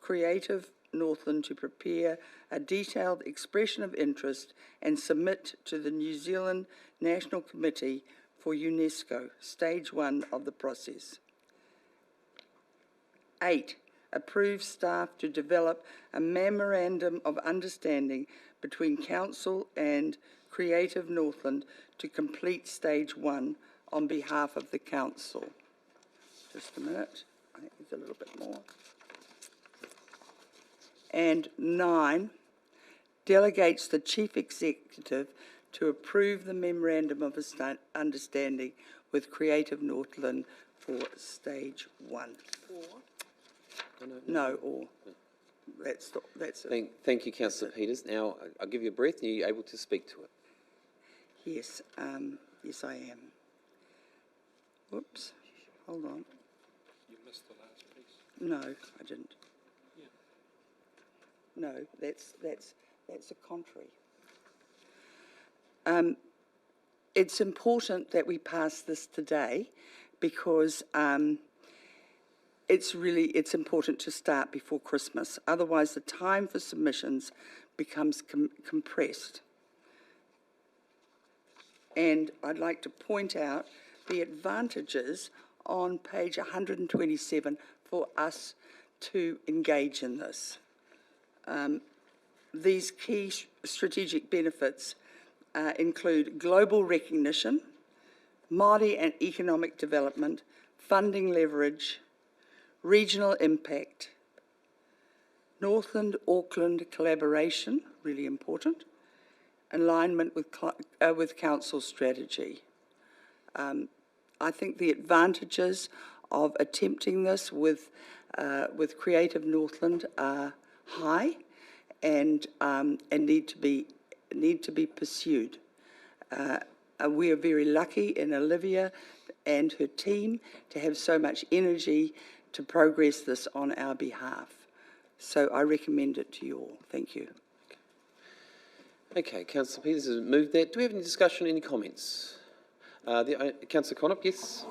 Creative Northland to prepare a detailed expression of interest and submit to the New Zealand National Committee for UNESCO, stage 1 of the process. 8, approves staff to develop a memorandum of understanding between Council and Creative Northland to complete stage 1 on behalf of the Council. Just a minute, I think there's a little bit more. And 9, delegates the Chief Executive to approve the Memorandum of Understanding with Creative Northland for stage 1. No, or. That's it. Thank you, Councillor Peters. Now, I'll give you a breath and you're able to speak to it. Yes, yes I am. Whoops, hold on. You missed the last piece. No, I didn't. Yeah. No, that's a contrary. It's important that we pass this today because it's important to start before Christmas. Otherwise, the time for submissions becomes compressed. And I'd like to point out the advantages on page 127 for us to engage in this. These key strategic benefits include global recognition, Māori and economic development, funding leverage, regional impact, Northland-Auckland collaboration, really important, alignment with Council strategy. I think the advantages of attempting this with Creative Northland are high and need to be pursued. We are very lucky in Olivia and her team to have so much energy to progress this on our behalf. So I recommend it to you all. Thank you. Okay, Councillor Peters has moved that. Do we have any discussion, any comments? Councillor Connop, yes?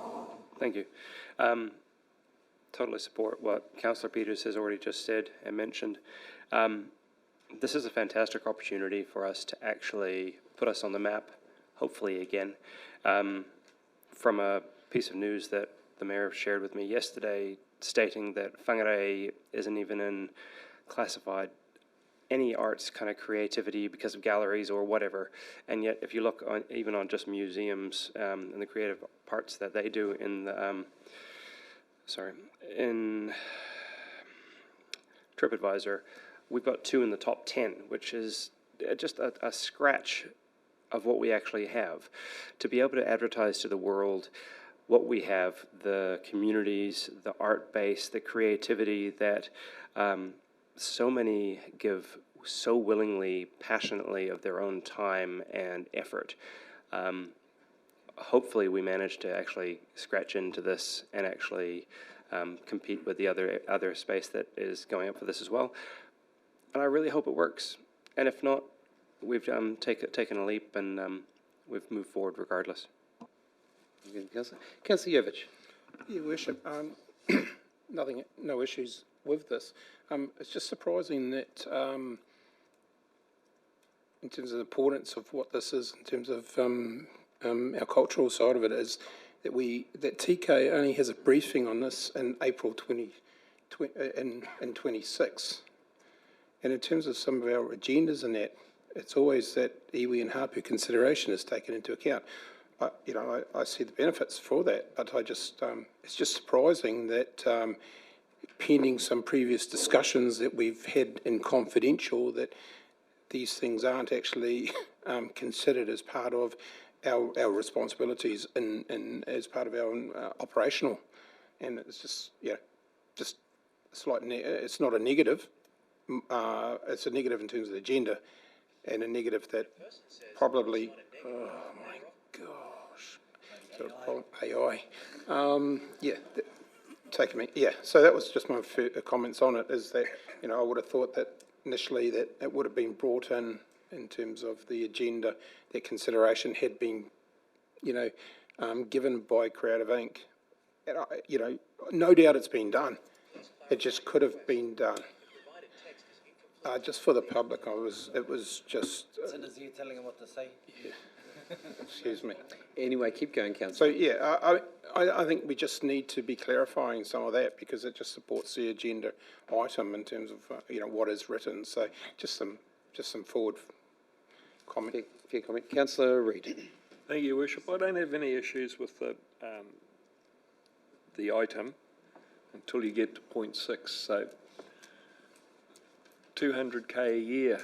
Thank you. Totally support what Councillor Peters has already just said and mentioned. This is a fantastic opportunity for us to actually put us on the map, hopefully again. From a piece of news that the Mayor shared with me yesterday, stating that Whangarei isn't even in classified any arts kind of creativity because of galleries or whatever. And yet, if you look on, even on just museums and the creative parts that they do in the, in TripAdvisor, we've got 2 in the top 10, which is just a scratch of what we actually have. To be able to advertise to the world what we have, the communities, the art base, the creativity that so many give so willingly, passionately of their own time and effort. Hopefully we manage to actually scratch into this and actually compete with the other space that is going up for this as well. And I really hope it works. And if not, we've taken a leap and we've moved forward regardless. Councillor Jovic. Your Worship, no issues with this. It's just surprising that in terms of the importance of what this is, in terms of our cultural side of it, is that TK only has a briefing on this in April 26. And in terms of some of our agendas and that, it's always that iwi and hapu consideration is taken into account. I see the benefits for that, but it's just surprising that pending some previous discussions that we've had in confidential, that these things aren't actually considered as part of our responsibilities as part of our operational. And it's just it's not a negative. It's a negative in terms of the agenda, and a negative that probably, oh my gosh, AI. Taking me, so that was just my comments on it, is that, I would have thought that initially that it would have been brought in terms of the agenda, that consideration had been, given by Creative Inc. And no doubt it's been done. It just could have been done. Just for the public, it was just... Sinners here telling them what to say. Yeah. Excuse me. Anyway, keep going, Councillor. So, I think we just need to be clarifying some of that, because it just supports the agenda item in terms of, what is written. So just some forward comment. Fair comment. Councillor Reid. Thank you, Worship. I don't have any issues with the item until you get to point 6. So 200k a year,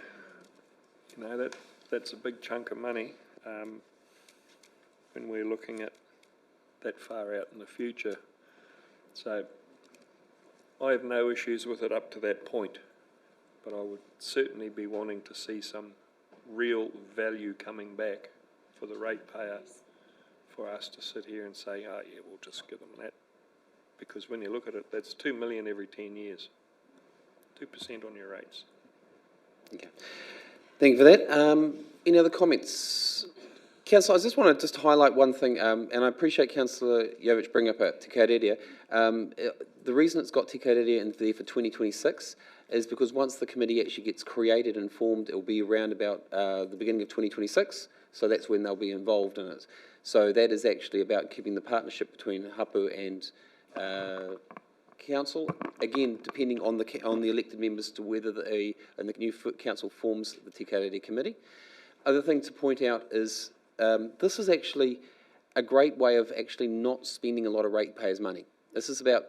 that's a big chunk of money when we're looking at that far out in the future. So I have no issues with it up to that point, but I would certainly be wanting to see some real value coming back for the ratepayer, for us to sit here and say, we'll just give them that. Because when you look at it, that's 2 million every 10 years. 2% on your rates. Okay. Thank you for that. Any other comments? Councillor, I just want to highlight one thing, and I appreciate Councillor Jovic bringing up Te Karerea. The reason it's got Te Karerea in there for 2026 is because once the committee actually gets created and formed, it will be around about the beginning of 2026, so that's when they'll be involved in it. So that is actually about keeping the partnership between hapu and council, again, depending on the elected members to whether the new council forms the Te Karerea committee. Other thing to point out is this is actually a great way of actually not spending a lot of ratepayers' money. This is about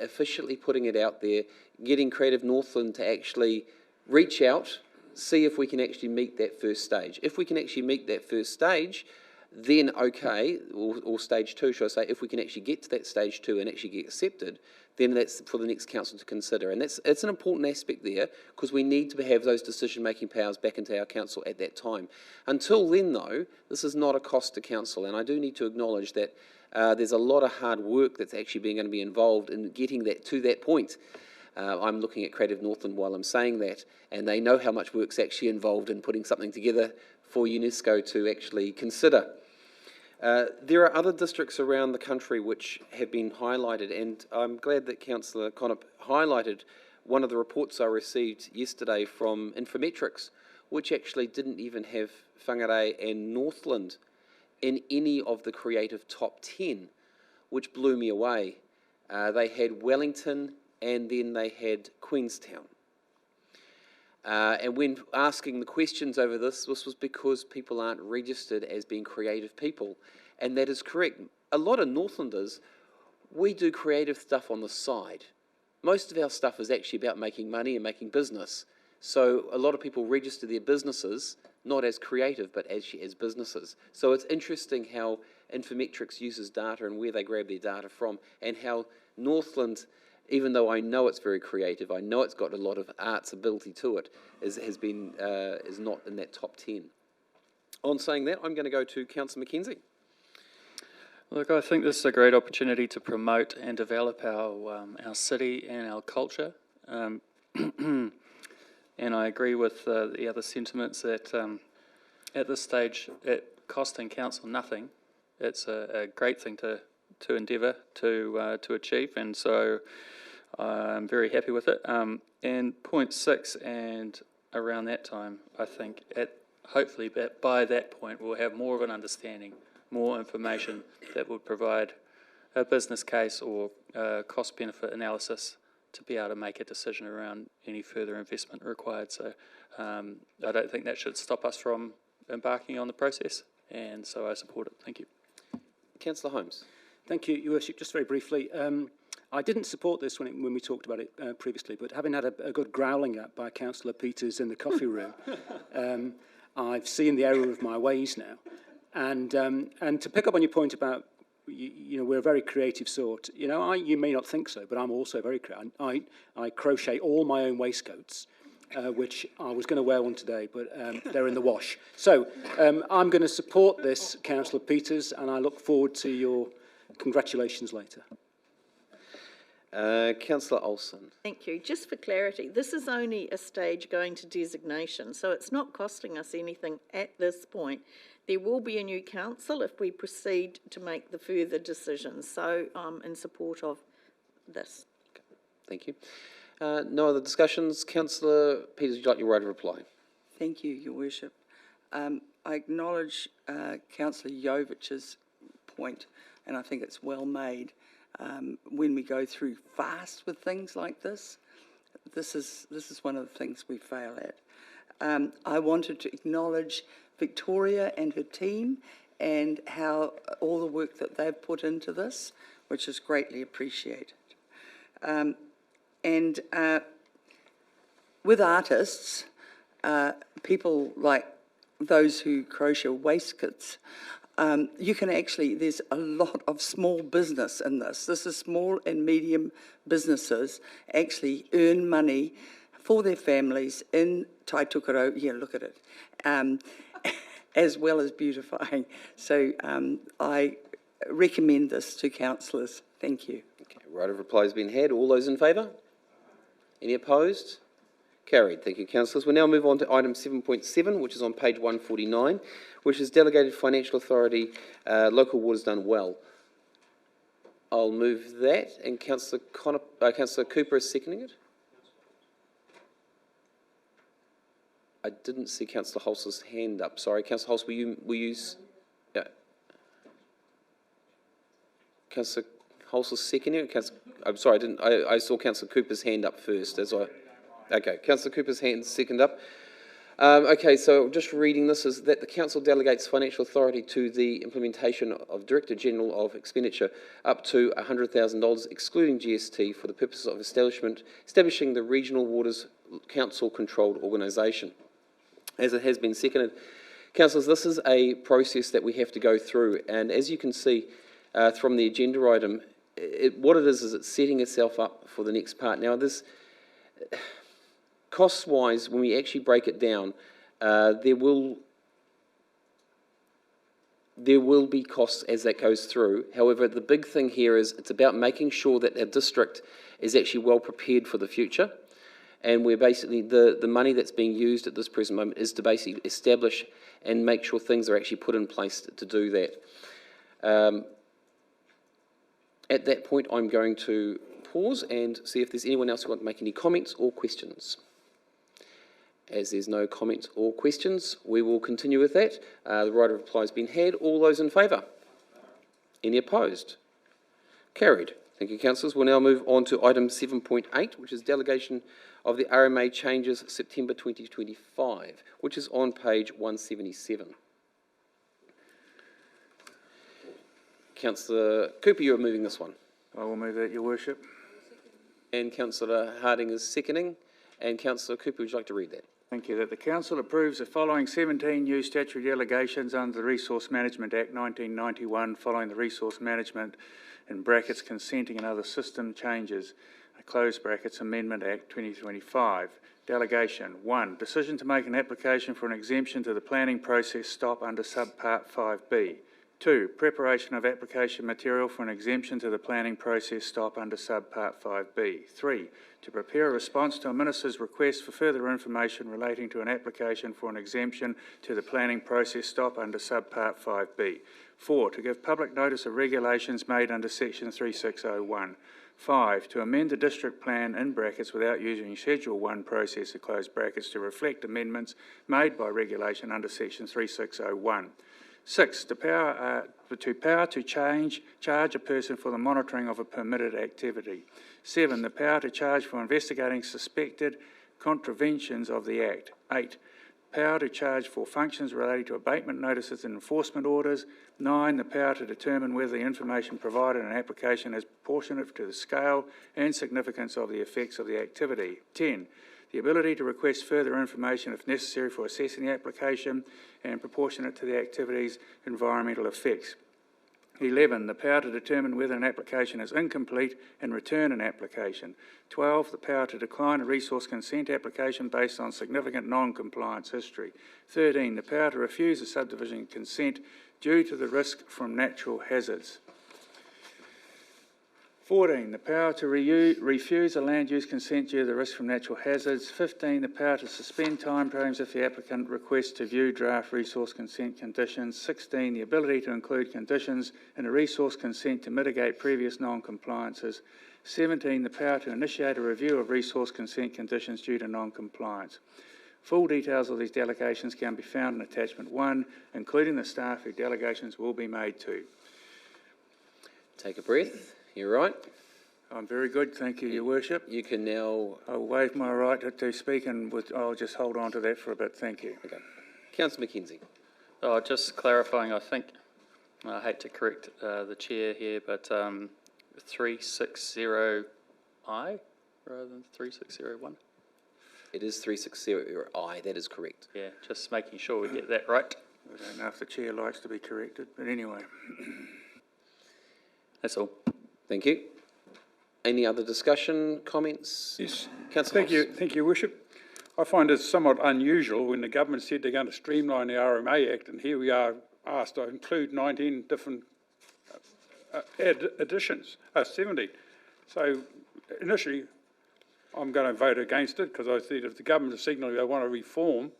efficiently putting it out there, getting Creative Northland to actually reach out, see if we can actually meet that first stage. If we can actually meet that first stage, then okay, or stage 2, should I say, if we can actually get to that stage 2 and actually get accepted, then that's for the next council to consider. And it's an important aspect there, because we need to have those decision-making powers back into our council at that time. Until then, though, this is not a cost to council, and I do need to acknowledge that there's a lot of hard work that's actually going to be involved in getting that to that point. I'm looking at Creative Northland while I'm saying that, and they know how much work's actually involved in putting something together for UNESCO to actually consider. There are other districts around the country which have been highlighted, and I'm glad that Councillor Connop highlighted one of the reports I received yesterday from Infometrics, which actually didn't even have Whangarei and Northland in any of the creative top 10, which blew me away. They had Wellington, and then they had Queenstown. And when asking the questions over this was because people aren't registered as being creative people. And that is correct. A lot of Northlanders, we do creative stuff on the side. Most of our stuff is actually about making money and making business. So a lot of people register their businesses, not as creative, but as businesses. So it's interesting how Infometrics uses data and where they grab their data from, and how Northland, even though I know it's very creative, I know it's got a lot of arts ability to it, is not in that top 10. On saying that, I'm going to go to Councillor Mackenzie. Look, I think this is a great opportunity to promote and develop our city and our culture. And I agree with the other sentiments that at this stage, costing council nothing. It's a great thing to endeavour to achieve, and so I'm very happy with it. And point 6, and around that time, I think hopefully by that point we'll have more of an understanding, more information that would provide a business case or cost-benefit analysis to be able to make a decision around any further investment required. So I don't think that should stop us from embarking on the process, and so I support it. Thank you. Councillor Holmes. Thank you, Your Worship. Just very briefly, I didn't support this when we talked about it previously, but having had a good growling at by Councillor Peters in the coffee room, I've seen the error of my ways now. And to pick up on your point about, you know, we're a very creative sort. You know, you may not think so, but I'm also very creative. I crochet all my own waistcoats, which I was going to wear one today, but they're in the wash. So I'm going to support this, Councillor Peters, and I look forward to your congratulations later. Councillor Olsen. Thank you. Just for clarity, this is only a stage going to designation, so it's not costing us anything at this point. There will be a new council if we proceed to make the further decisions, so I'm in support of this. Thank you. No other discussions. Councillor Peters, would you like your right of reply? Thank you, Your Worship. I acknowledge Councillor Jovich's point, and I think it's well made. When we go through fast with things like this, this is one of the things we fail at. I wanted to acknowledge Victoria and her team and how all the work that they've put into this, which is greatly appreciated. And with artists, people like those who crochet waistcoats, you can actually, there's a lot of small business in this. This is small and medium businesses actually earn money for their families in Taitukaro. Yeah, look at it. As well as beautifying. So I recommend this to councillors. Thank you. Okay, right of reply has been had. All those in favour? Any opposed? Carried. Thank you, councillors. We'll now move on to item 7.7, which is on page 149, which is Delegated Financial Authority, Local Waters Done Well. I'll move that, and Councillor Cooper is seconding it. I didn't see Councillor Hols's hand up. Sorry, Councillor Hols, will you yeah. Councillor Hols's seconding it? I'm sorry, I saw Councillor Cooper's hand up first. Okay, Councillor Cooper's hand second up. Okay, so just reading this is that the Council delegates financial authority to the implementation of Director General of Expenditure up to $100,000, excluding GST, for the purposes of establishing the Regional Waters Council controlled organisation. As it has been seconded, councillors, this is a process that we have to go through, and as you can see from the agenda item, what it is it's setting itself up for the next part. Now, this cost-wise, when we actually break it down, there will be costs as that goes through. However, the big thing here is it's about making sure that our district is actually well prepared for the future. And we're basically, the money that's being used at this present moment is to basically establish and make sure things are actually put in place to do that. At that point, I'm going to pause and see if there's anyone else who wants to make any comments or questions. As there's no comments or questions, we will continue with that. The right of reply has been had. All those in favour? Any opposed? Carried. Thank you, councillors. We'll now move on to item 7.8, which is delegation of the RMA changes September 2025, which is on page 177. Councillor Cooper, you are moving this one. I will move that, Your Worship. And Councillor Harding is seconding. And Councillor Cooper, would you like to read that? Thank you. That the Council approves the following 17 new statutory delegations under the Resource Management Act 1991, following the Resource Management in brackets consenting and other system changes, close brackets Amendment Act 2025. Delegation 1. Decision to make an application for an exemption to the planning process stop under subpart 5B. 2. Preparation of application material for an exemption to the planning process stop under subpart 5B. 3. To prepare a response to a Minister's request for further information relating to an application for an exemption to the planning process stop under subpart 5B. 4. To give public notice of regulations made under section 3601. 5. To amend the district plan in brackets without using Schedule 1 process close brackets to reflect amendments made by regulation under section 3601. 6, to power to charge a person for the monitoring of a permitted activity. 7, the power to charge for investigating suspected contraventions of the Act. 8, power to charge for functions relating to abatement notices and enforcement orders. 9, the power to determine whether the information provided in an application is proportionate to the scale and significance of the effects of the activity. 10, the ability to request further information if necessary for assessing the application and proportionate to the activity's environmental effects. 11, the power to determine whether an application is incomplete and return an application. 12, the power to decline a resource consent application based on significant non-compliance history. 13, the power to refuse a subdivision consent due to the risk from natural hazards. 14, the power to refuse a land use consent due to the risk from natural hazards. 15, the power to suspend timeframes if the applicant requests to view draft resource consent conditions. 16, the ability to include conditions in a resource consent to mitigate previous non-compliances. 17, the power to initiate a review of resource consent conditions due to non-compliance. Full details of these delegations can be found in Attachment 1, including the staff who delegations will be made to. Take a breath. You're right. I'm very good, thank you, Your Worship. You can now... I'll waive my right to speak and I'll just hold on to that for a bit, thank you. Okay. Councillor Mackenzie. Just clarifying, I think, I hate to correct the chair here, but 360I rather than 3601? It is 360I, that is correct. Yeah, just making sure we get that right. I don't know if the chair likes to be corrected, but anyway. That's all. Thank you. Any other discussion, comments? Yes. Councillor Thank you, Your Worship. I find it somewhat unusual when the government said they're going to streamline the RMA Act, and here we are asked to include 19 different additions, 70. So initially, I'm going to vote against it because I said if the government is signalling they want to reform,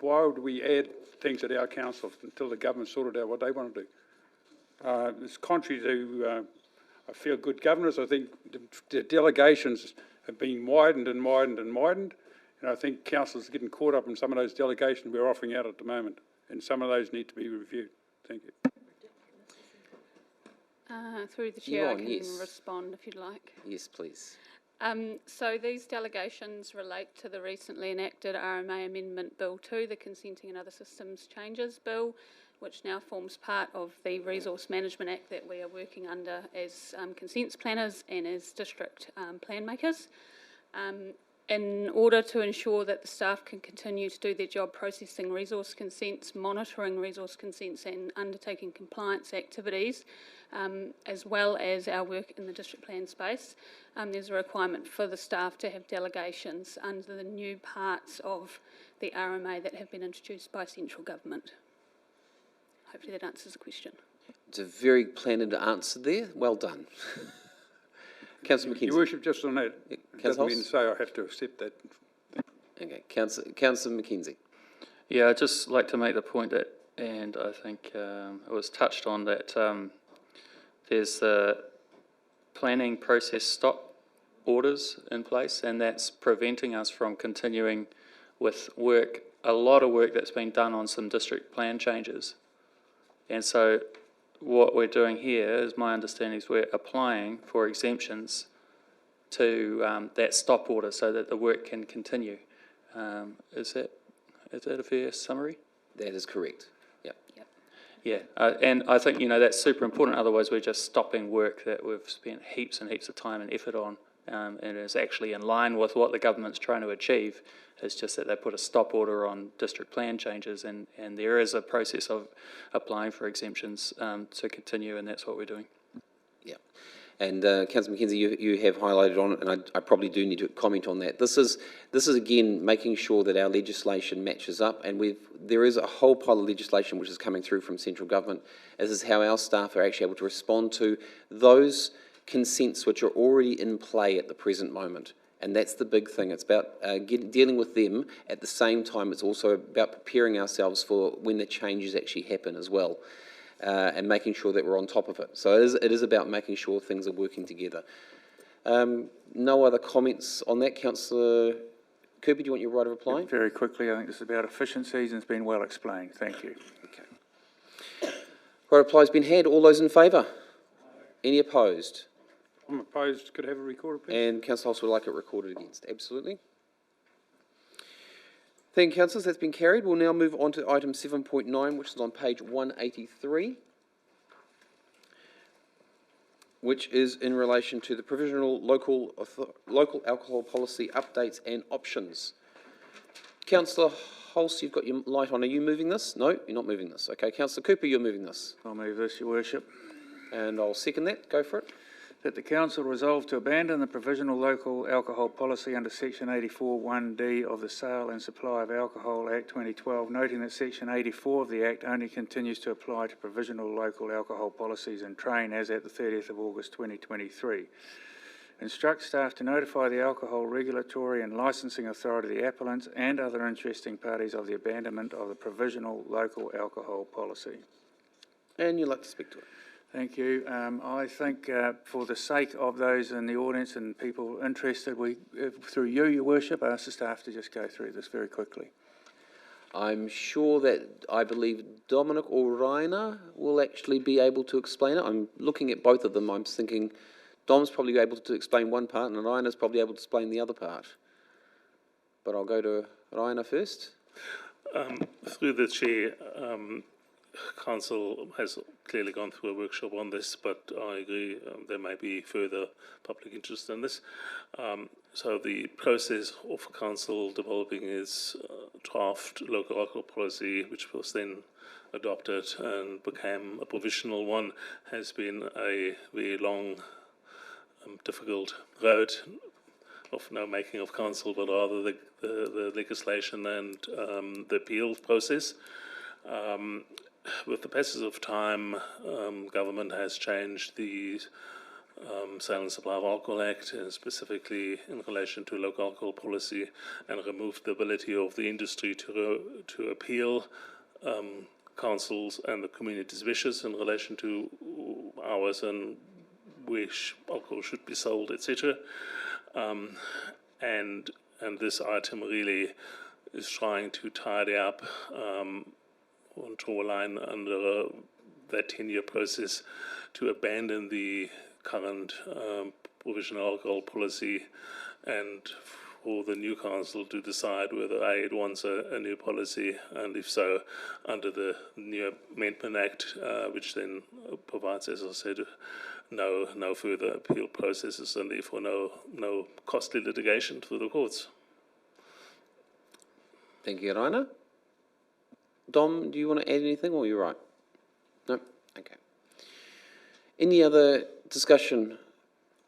why would we add things at our council until the government sorted out what they want to do? It's contrary to, I feel, good governance. I think the delegations have been widened and widened and widened, and I think councillors are getting caught up in some of those delegations we're offering out at the moment, and some of those need to be reviewed. Thank you. Through the chair, I can respond if you'd like. Yes, please. So these delegations relate to the recently enacted RMA Amendment Bill 2, the Consenting and Other Systems Changes Bill, which now forms part of the Resource Management Act that we are working under as consents planners and as district plan makers. In order to ensure that the staff can continue to do their job processing resource consents, monitoring resource consents and undertaking compliance activities, as well as our work in the district plan space, there's a requirement for the staff to have delegations under the new parts of the RMA that have been introduced by central government. Hopefully that answers the question. It's a very planned answer there. Well done. Councillor Mackenzie. Your Worship, just on that, doesn't mean to say I have to accept that. Okay, Councillor Mackenzie. Yeah, I'd just like to make the point that, and I think it was touched on, that there's the planning process stop orders in place, and that's preventing us from continuing with work, a lot of work that's been done on some district plan changes. And so what we're doing here, is my understanding, is we're applying for exemptions to that stop order so that the work can continue. Is that a fair summary? That is correct. Yep. Yeah, and I think, that's super important. Otherwise, we're just stopping work that we've spent heaps and heaps of time and effort on, and is actually in line with what the government's trying to achieve. It's just that they put a stop order on district plan changes, and there is a process of applying for exemptions to continue, and that's what we're doing. Yeah. And Councillor Mackenzie, you have highlighted on it, and I probably do need to comment on that. This is again making sure that our legislation matches up, and there is a whole pile of legislation which is coming through from central government. This is how our staff are actually able to respond to those consents which are already in play at the present moment. And that's the big thing. It's about dealing with them. At the same time, it's also about preparing ourselves for when the changes actually happen as well, and making sure that we're on top of it. So it is about making sure things are working together. No other comments on that. Councillor Kirby, do you want your right of reply? Very quickly, I think this is about efficiencies and it's been well explained. Thank you. Okay. replies been had. All those in favour? Any opposed? I'm opposed. Could I have a recorded, please? And Councillor Hoss would like it recorded against. Absolutely. Thank you, councillors. That's been carried. We'll now move on to item 7.9, which is on page 183, which is in relation to the provisional local alcohol policy updates and options. Councillor Hoss, you've got your light on. Are you moving this? No, you're not moving this. Okay, Councillor Cooper, you're moving this. I'll move this, Your Worship. And I'll second that. Go for it. That the Council resolve to abandon the provisional local alcohol policy under Section 84(1)(d) of the Sale and Supply of Alcohol Act 2012, noting that Section 84 of the Act only continues to apply to provisional local alcohol policies in train as at the 30th of August 2023. Instruct staff to notify the Alcohol Regulatory and Licensing Authority, the appellants and other interesting parties of the abandonment of the provisional local alcohol policy. And you'd like to speak to it. Thank you. I think for the sake of those in the audience and people interested, through you, Your Worship, ask the staff to just go through this very quickly. I'm sure that I believe Dominic or Rainer will actually be able to explain it. I'm looking at both of them. I'm thinking Dom's probably able to explain one part and Rainer's probably able to explain the other part. But I'll go to Rainer first. Through the Chair, Council has clearly gone through a workshop on this, but I agree there may be further public interest in this. So the process of Council developing its draft local alcohol policy, which was then adopted and became a provisional one, has been a very long, difficult road of no making of Council, but rather the legislation and the appeal process. With the passage of time, government has changed the Sale and Supply of Alcohol Act, specifically in relation to local alcohol policy, and removed the ability of the industry to appeal councils and the community's wishes in relation to hours and which alcohol should be sold, etc. And this item really is trying to tidy up and draw a line under that 10-year process to abandon the current provisional alcohol policy and for the new council to decide whether it wants a new policy, and if so, under the new Amendment Act, which then provides, as I said, no further appeal processes and therefore no costly litigation through the courts. Thank you, Rainer. Dom, do you want to add anything, or are you right? No? Okay. Any other discussion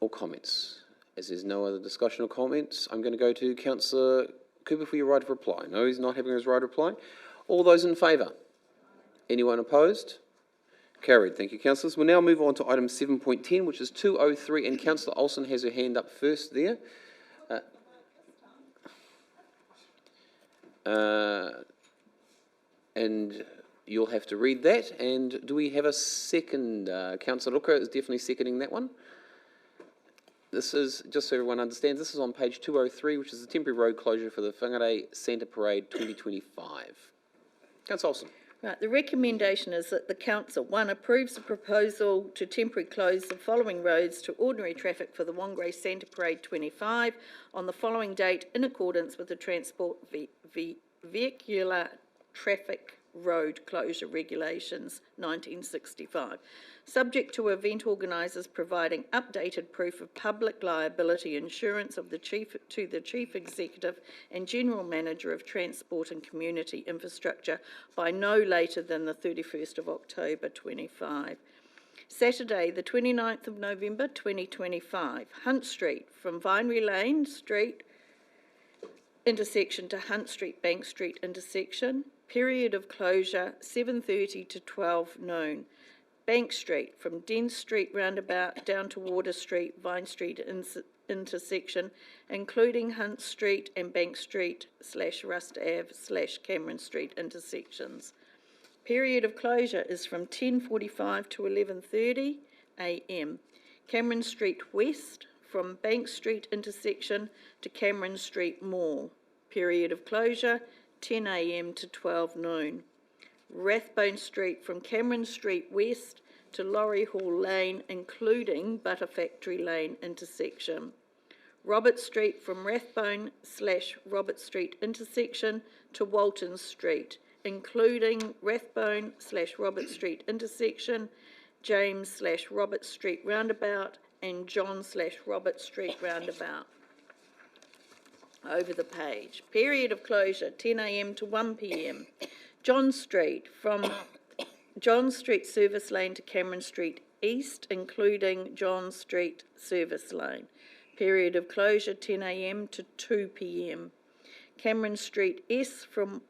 or comments? As there's no other discussion or comments, I'm going to go to Councillor Cooper for your right of reply. No, he's not having his right of reply. All those in favour? Anyone opposed? Carried. Thank you, councillors. We'll now move on to item 7.10, which is 203, and Councillor Olsen has her hand up first there. And you'll have to read that. And do we have a second? Councillor Ruka is definitely seconding that one. This is, just so everyone understands, this is on page 203, which is the temporary road closure for the Whangarei Centre Parade 2025. Councillor Olsen. Right, the recommendation is that the Council, 1, approves the proposal to temporarily close the following roads to ordinary traffic for the Whangarei Centre Parade 25 on the following date in accordance with the Transport Vehicular Traffic Road Closure Regulations 1965, subject to event organisers providing updated proof of public liability insurance of the Chief Executive and General Manager of Transport and Community Infrastructure by no later than the 31st of October 25. Saturday, the 29th of November 2025, Hunt Street from Whangarei Lane Street intersection to Hunt Street Bank Street intersection. Period of closure 7:30 to 12 noon. Bank Street from Den Street roundabout down to Water Street, Vine Street intersection, including Hunt Street and Bank Street / Rust Ave / Cameron Street intersections. Period of closure is from 10:45 to 11:30 a.m. Cameron Street West from Bank Street intersection to Cameron Street Mall. Period of closure 10 a.m. to 12 noon. Rathbone Street from Cameron Street West to Laurie Hall Lane, including Butter Factory Lane intersection. Robert Street from Rathbone/Robert Street intersection to Walton Street, including Rathbone/Robert Street intersection, James/Robert Street roundabout, and John/Robert Street roundabout. Over the page. Period of closure, 10 a.m. to 1 p.m. John Street, from John Street Service Lane to Cameron Street East, including John Street Service Lane. Period of closure, 10 a.m. to 2 p.m. Cameron Street East from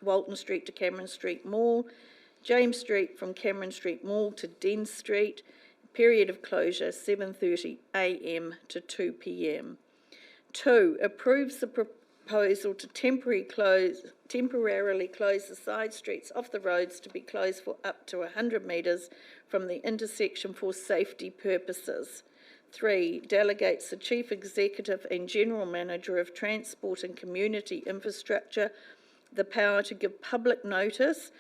Walton Street to Cameron Street Mall. James Street from Cameron Street Mall to Den Street. Period of closure, 7:30 a.m. to 2 p.m. 2. Approves the proposal to temporarily close the side streets off the roads to be closed for up to 100 metres from the intersection for safety purposes. 3. Delegates the Chief Executive and General Manager of Transport and Community Infrastructure the power to give public notice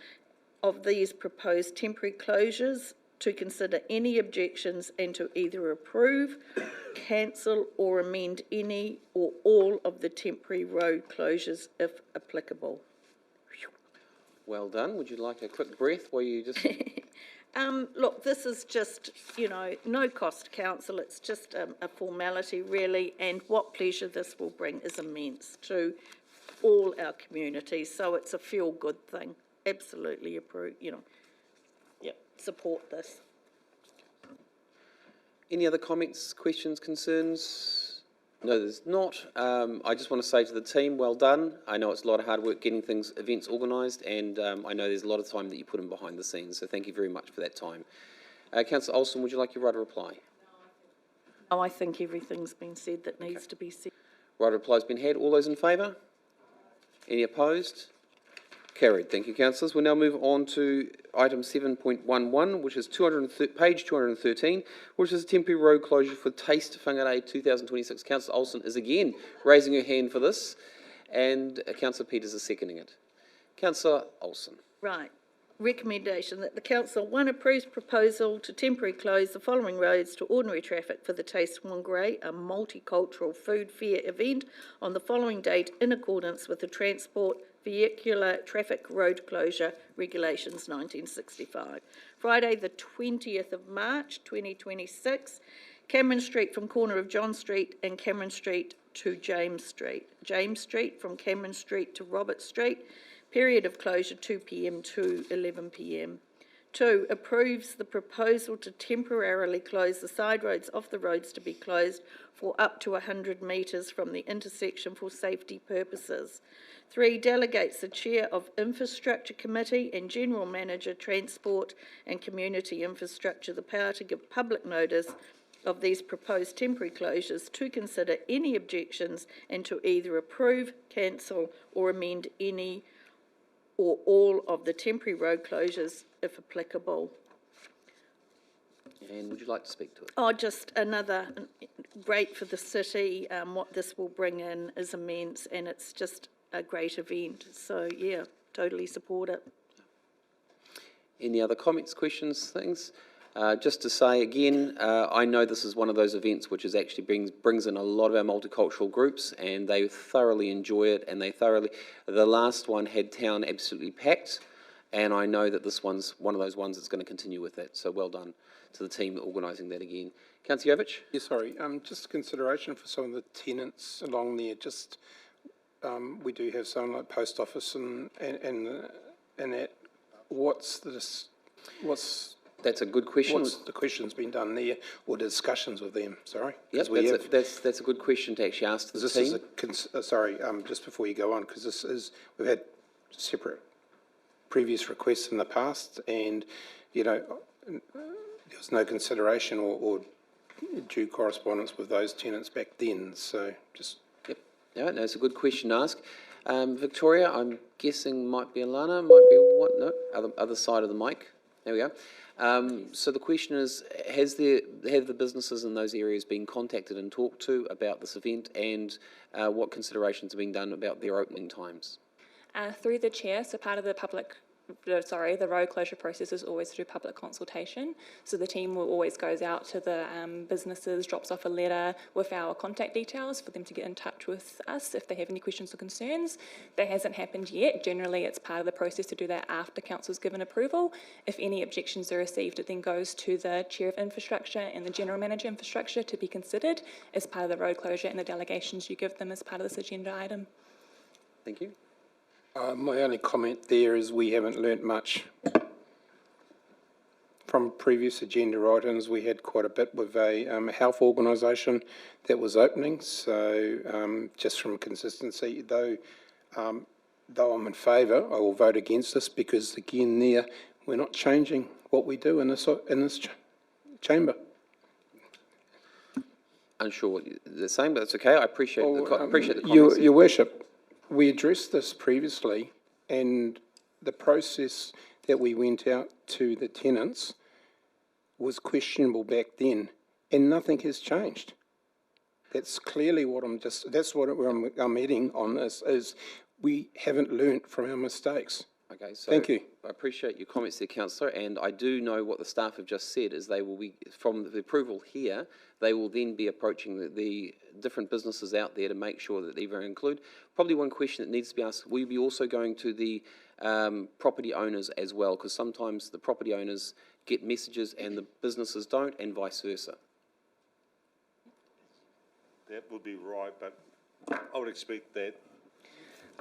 of these proposed temporary closures, to consider any objections and to either approve, cancel or amend any or all of the temporary road closures if applicable. Well done. Would you like a quick breath while you just... Look, this is just, no cost, council. It's just a formality, really, and what pleasure this will bring is immense to all our communities. So it's a feel-good thing. Absolutely approve, support this. Any other comments, questions, concerns? No, there's not. I just want to say to the team, well done. I know it's a lot of hard work getting events organised, and I know there's a lot of time that you put in behind the scenes, so thank you very much for that time. Councillor Olsen, would you like your right of reply? Oh, I think everything's been said that needs to be said. Right of reply has been had. All those in favour? Any opposed? Carried. Thank you, councillors. We'll now move on to item 7.11, which is page 213, which is a temporary road closure for Taste Whangarei 2026. Councillor Olsen is again raising her hand for this, and Councillor Peters is seconding it. Councillor Olsen. Right. Recommendation that the council, 1, approves proposal to temporarily close the following roads to ordinary traffic for the Taste Whangarei, a multicultural food fair event on the following date in accordance with the Transport Vehicular Traffic Road Closure Regulations 1965. Friday the 20th of March 2026, Cameron Street from corner of John Street and Cameron Street to James Street. James Street from Cameron Street to Robert Street. Period of closure 2 p.m. to 11 p.m. 2. Approves the proposal to temporarily close the side roads off the roads to be closed for up to 100 metres from the intersection for safety purposes. 3. Delegates the Chair of Infrastructure Committee and General Manager Transport and Community Infrastructure the power to give public notice of these proposed temporary closures, to consider any objections and to either approve, cancel or amend any or all of the temporary road closures if applicable. And would you like to speak to it? Oh, just another great for the city. What this will bring in is immense, and it's just a great event. So, yeah, totally support it. Any other comments, questions, things? Just to say again, I know this is one of those events which is actually brings in a lot of our multicultural groups, and they thoroughly enjoy it, and the last one had town absolutely packed, and I know that this one's one of those ones that's going to continue with that, so well done to the team organising that again. Councillor Jovich? Yeah, sorry, just consideration for some of the tenants along there, just, we do have something like post office and that, That's a good question. What's the question's been done there, or discussions with them? Sorry. Yep, that's a good question to actually ask the team. Sorry, just before you go on, because we've had separate previous requests in the past, and there was no consideration or due correspondence with those tenants back then. So just. Yep. No, it's a good question to ask. Victoria, I'm guessing might be Alana, might be what? No, other side of the mic. There we go. So the question is, have the businesses in those areas been contacted and talked to about this event, and what considerations are being done about their opening times? Through the chair, so part of the the road closure process is always through public consultation. So the team will always goes out to the businesses, drops off a letter with our contact details for them to get in touch with us if they have any questions or concerns. That hasn't happened yet. Generally, it's part of the process to do that after council's given approval. If any objections are received, it then goes to the chair of infrastructure and the general manager infrastructure to be considered as part of the road closure and the delegations you give them as part of this agenda item. Thank you. My only comment there is we haven't learnt much. From previous agenda items, we had quite a bit with a health organisation that was opening, so just from consistency, though I'm in favour, I will vote against this because, again, we're not changing what we do in this chamber. Unsure what they're saying, but it's okay. I appreciate the comments. Your Worship, we addressed this previously, and the process that we went out to the tenants was questionable back then, and nothing has changed. That's clearly what I'm heading on this, is we haven't learnt from our mistakes. Okay, so thank you. I appreciate your comments there, Councillor, and I do know what the staff have just said is they will be, from the approval here, they will then be approaching the different businesses out there to make sure that they're included. Probably one question that needs to be asked, will you be also going to the property owners as well? Because sometimes the property owners get messages and the businesses don't, and vice versa. That would be right, but I would expect that.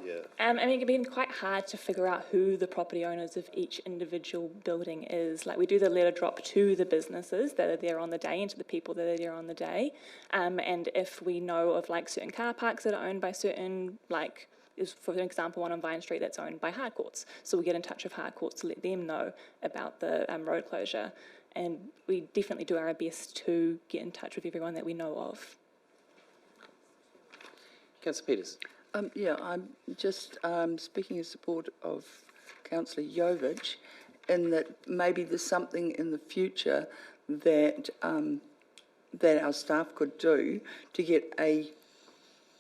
Yeah. I mean, it can be quite hard to figure out who the property owners of each individual building is. Like, we do the letter drop to the businesses that are there on the day and to the people that are there on the day. And if we know of like certain car parks that are owned by certain, like, is for example one on Vine Street that's owned by Hardcourts. So we get in touch with Hardcourts to let them know about the road closure. And we definitely do our best to get in touch with everyone that we know of. Councillor Peters. Yeah, I'm just speaking in support of Councillor Jovich, in that maybe there's something in the future that that our staff could do to get a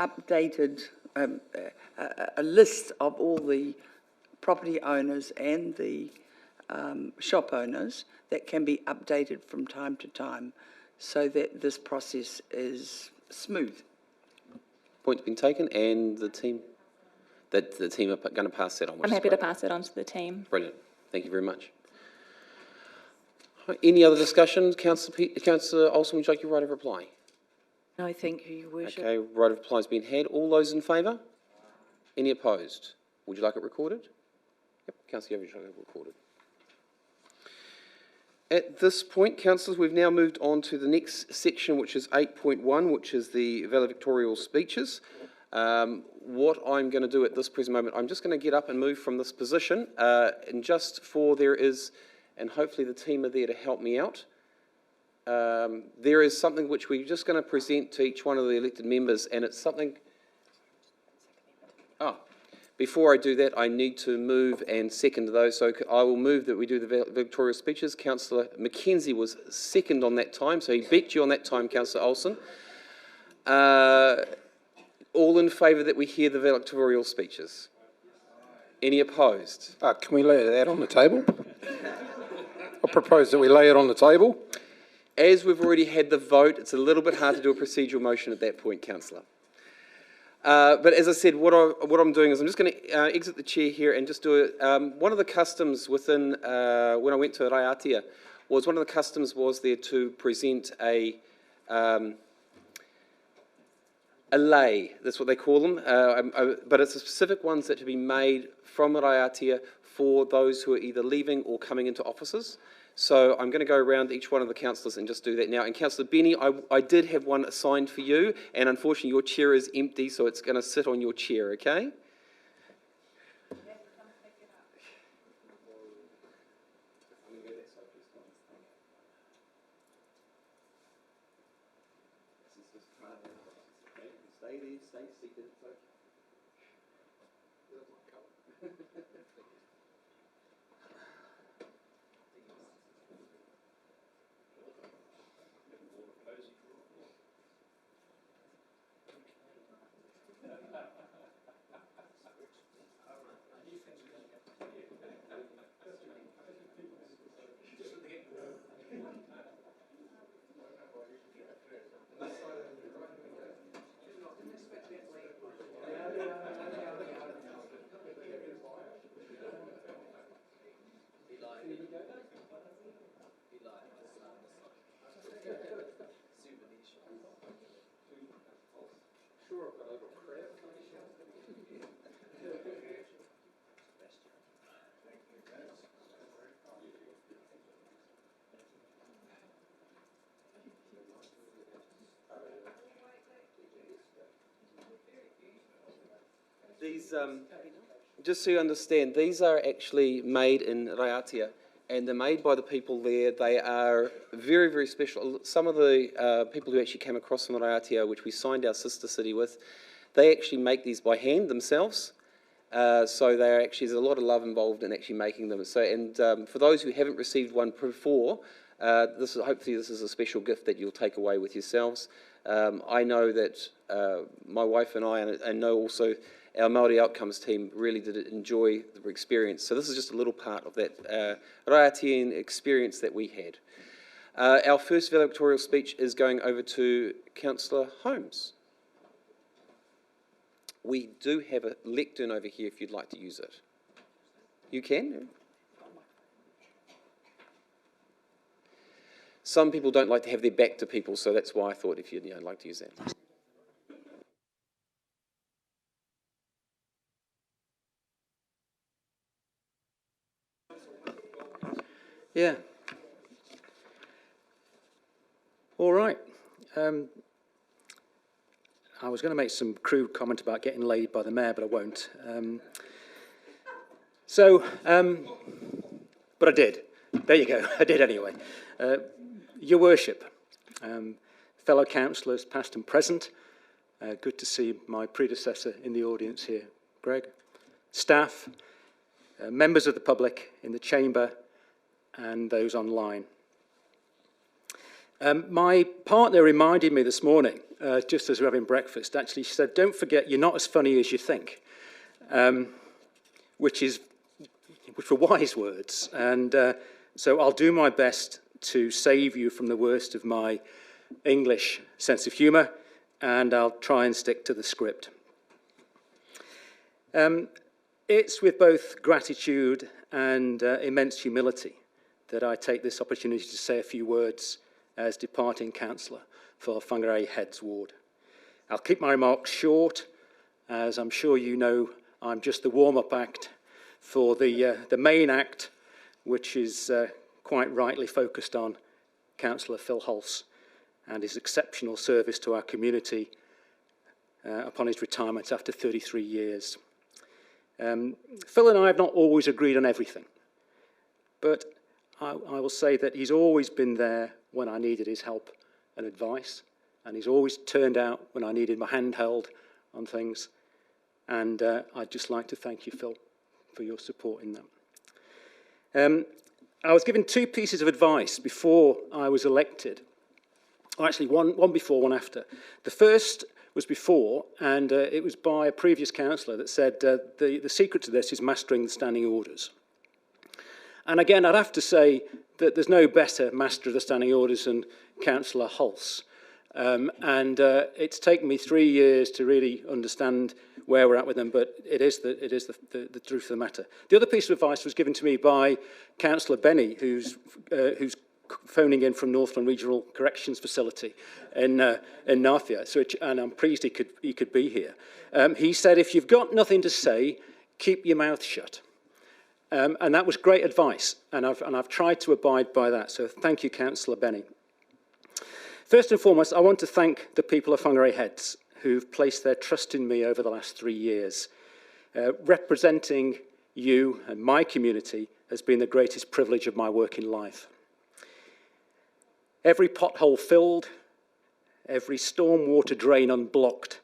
updated a list of all the property owners and the shop owners that can be updated from time to time, so that this process is smooth. Point's been taken, and the team are going to pass that on. I'm happy to pass it on to the team. Brilliant. Thank you very much. Right, any other discussion? Councillor Olsen, would you like your right of reply? No, thank you, Your Worship. Okay, right of reply has been had. All those in favour? Any opposed? Would you like it recorded? Yep, Councillor Jovich, would you like it recorded? At this point, councillors, we've now moved on to the next section, which is 8.1, which is the valedictorial speeches. What I'm going to do at this present moment, I'm just going to get up and move from this position, and just for there is, and hopefully the team are there to help me out, there is something which we're just going to present to each one of the elected members, and it's something... Before I do that, I need to move and second those. So I will move that we do the valedictorial speeches. Councillor Mackenzie was second on that time, so he beat you on that time, Councillor Olsen. All in favour that we hear the valedictorial speeches? Any opposed? Can we lay that on the table? I propose that we lay it on the table. As we've already had the vote, it's a little bit hard to do a procedural motion at that point, Councillor. But as I said, what I'm doing is I'm just going to exit the chair here and just do it. One of the customs within, when I went to Raiatea, was one of the customs was there to present a lei, that's what they call them, but it's the specific ones that to be made from Raiatea for those who are either leaving or coming into offices. So I'm going to go around each one of the councillors and just do that now. And Councillor Benny, I did have one assigned for you, and unfortunately your chair is empty, so it's going to sit on your chair, okay? These, just so you understand, these are actually made in Raiatea, and they're made by the people there. They are very, very special. Some of the people who actually came across from Raiatea, which we signed our sister city with, they actually make these by hand themselves. So they're actually, there's a lot of love involved in actually making them. So, and for those who haven't received one before, hopefully this is a special gift that you'll take away with yourselves. I know that my wife and I, and know also our Māori Outcomes team, really did enjoy the experience. So this is just a little part of that Raiatean experience that we had. Our first valedictorial speech is going over to Councillor Holmes. We do have a lectern over here if you'd like to use it. You can. Some people don't like to have their back to people, so that's why I thought if you'd like to use that. Yeah. All right. I was going to make some crude comment about getting laid by the mayor, but I won't. But I did. There you go. I did anyway. Your Worship, fellow councillors, past and present, good to see my predecessor in the audience here, Greg, staff, members of the public in the chamber, and those online. My partner reminded me this morning, just as we were having breakfast, actually, she said, don't forget, you're not as funny as you think, which were wise words. And so I'll do my best to save you from the worst of my English sense of humour, and I'll try and stick to the script. It's with both gratitude and immense humility that I take this opportunity to say a few words as departing councillor for Whangarei Heads Ward. I'll keep my remarks short, as I'm sure you know I'm just the warm-up act for the main act, which is quite rightly focused on Councillor Phil Hulse and his exceptional service to our community upon his retirement after 33 years. Phil and I have not always agreed on everything, but I will say that he's always been there when I needed his help and advice, and he's always turned out when I needed my hand held on things. And I'd just like to thank you, Phil, for your support in that. I was given two pieces of advice before I was elected. Or actually, one before, one after. The first was before, and it was by a previous councillor that said the secret to this is mastering the standing orders. And again, I'd have to say that there's no better master of the standing orders than Councillor Hulse. It's taken me 3 years to really understand where we're at with them, but it is the truth of the matter. The other piece of advice was given to me by Councillor Benny, who's phoning in from Northland Regional Corrections Facility in Nathia, and I'm pleased he could be here. He said, if you've got nothing to say, keep your mouth shut. And that was great advice, and I've tried to abide by that, so thank you, Councillor Benny. First and foremost, I want to thank the people of Whangarei Heads who've placed their trust in me over the last 3 years. Representing you and my community has been the greatest privilege of my working life. Every pothole filled, every stormwater drain unblocked,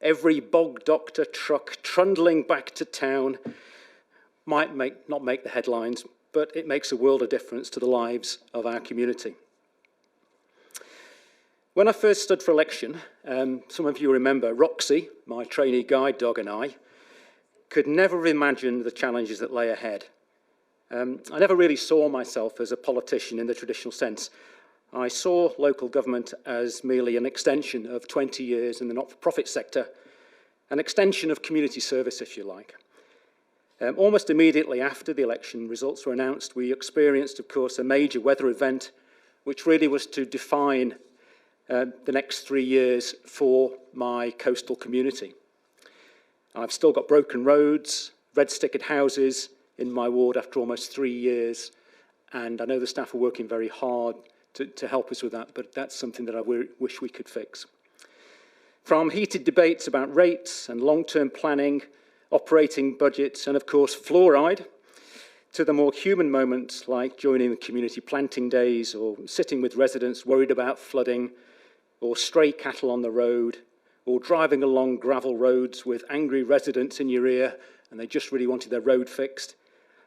every bog doctor truck trundling back to town might not make the headlines, but it makes a world of difference to the lives of our community. When I first stood for election, some of you remember Roxy, my trainee guide dog, and I could never have imagined the challenges that lay ahead. I never really saw myself as a politician in the traditional sense. I saw local government as merely an extension of 20 years in the not-for-profit sector, an extension of community service, if you like. Almost immediately after the election results were announced, we experienced, of course, a major weather event, which really was to define the next 3 years for my coastal community. I've still got broken roads, red-stickered houses in my ward after almost 3 years, and I know the staff are working very hard to help us with that, but that's something that I wish we could fix. From heated debates about rates and long-term planning, operating budgets, and of course fluoride, to the more human moments like joining the community planting days or sitting with residents worried about flooding, or stray cattle on the road, or driving along gravel roads with angry residents in your ear and they just really wanted their road fixed.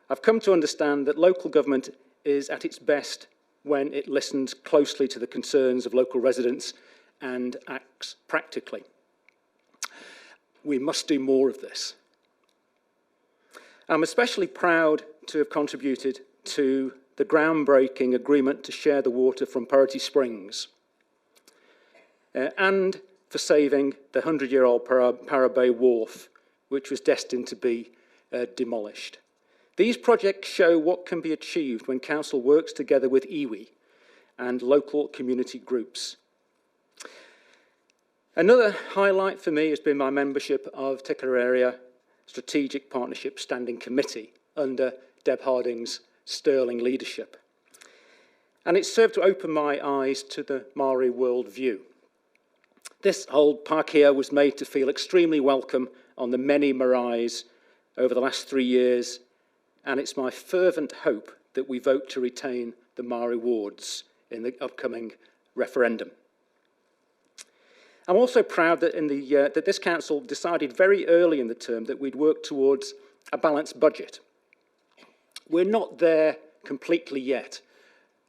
I've come to understand that local government is at its best when it listens closely to the concerns of local residents and acts practically. We must do more of this. I'm especially proud to have contributed to the groundbreaking agreement to share the water from Purity Springs and for saving the 100-year-old Para Bay Wharf, which was destined to be demolished. These projects show what can be achieved when Council works together with iwi and local community groups. Another highlight for me has been my membership of Tikararia Strategic Partnership Standing Committee under Deb Harding's sterling leadership. And it served to open my eyes to the Maori world view. This old Pākehā was made to feel extremely welcome on the many maraes over the last 3 years, and it's my fervent hope that we vote to retain the Maori wards in the upcoming referendum. I'm also proud that, that this council decided very early in the term that we'd work towards a balanced budget. We're not there completely yet.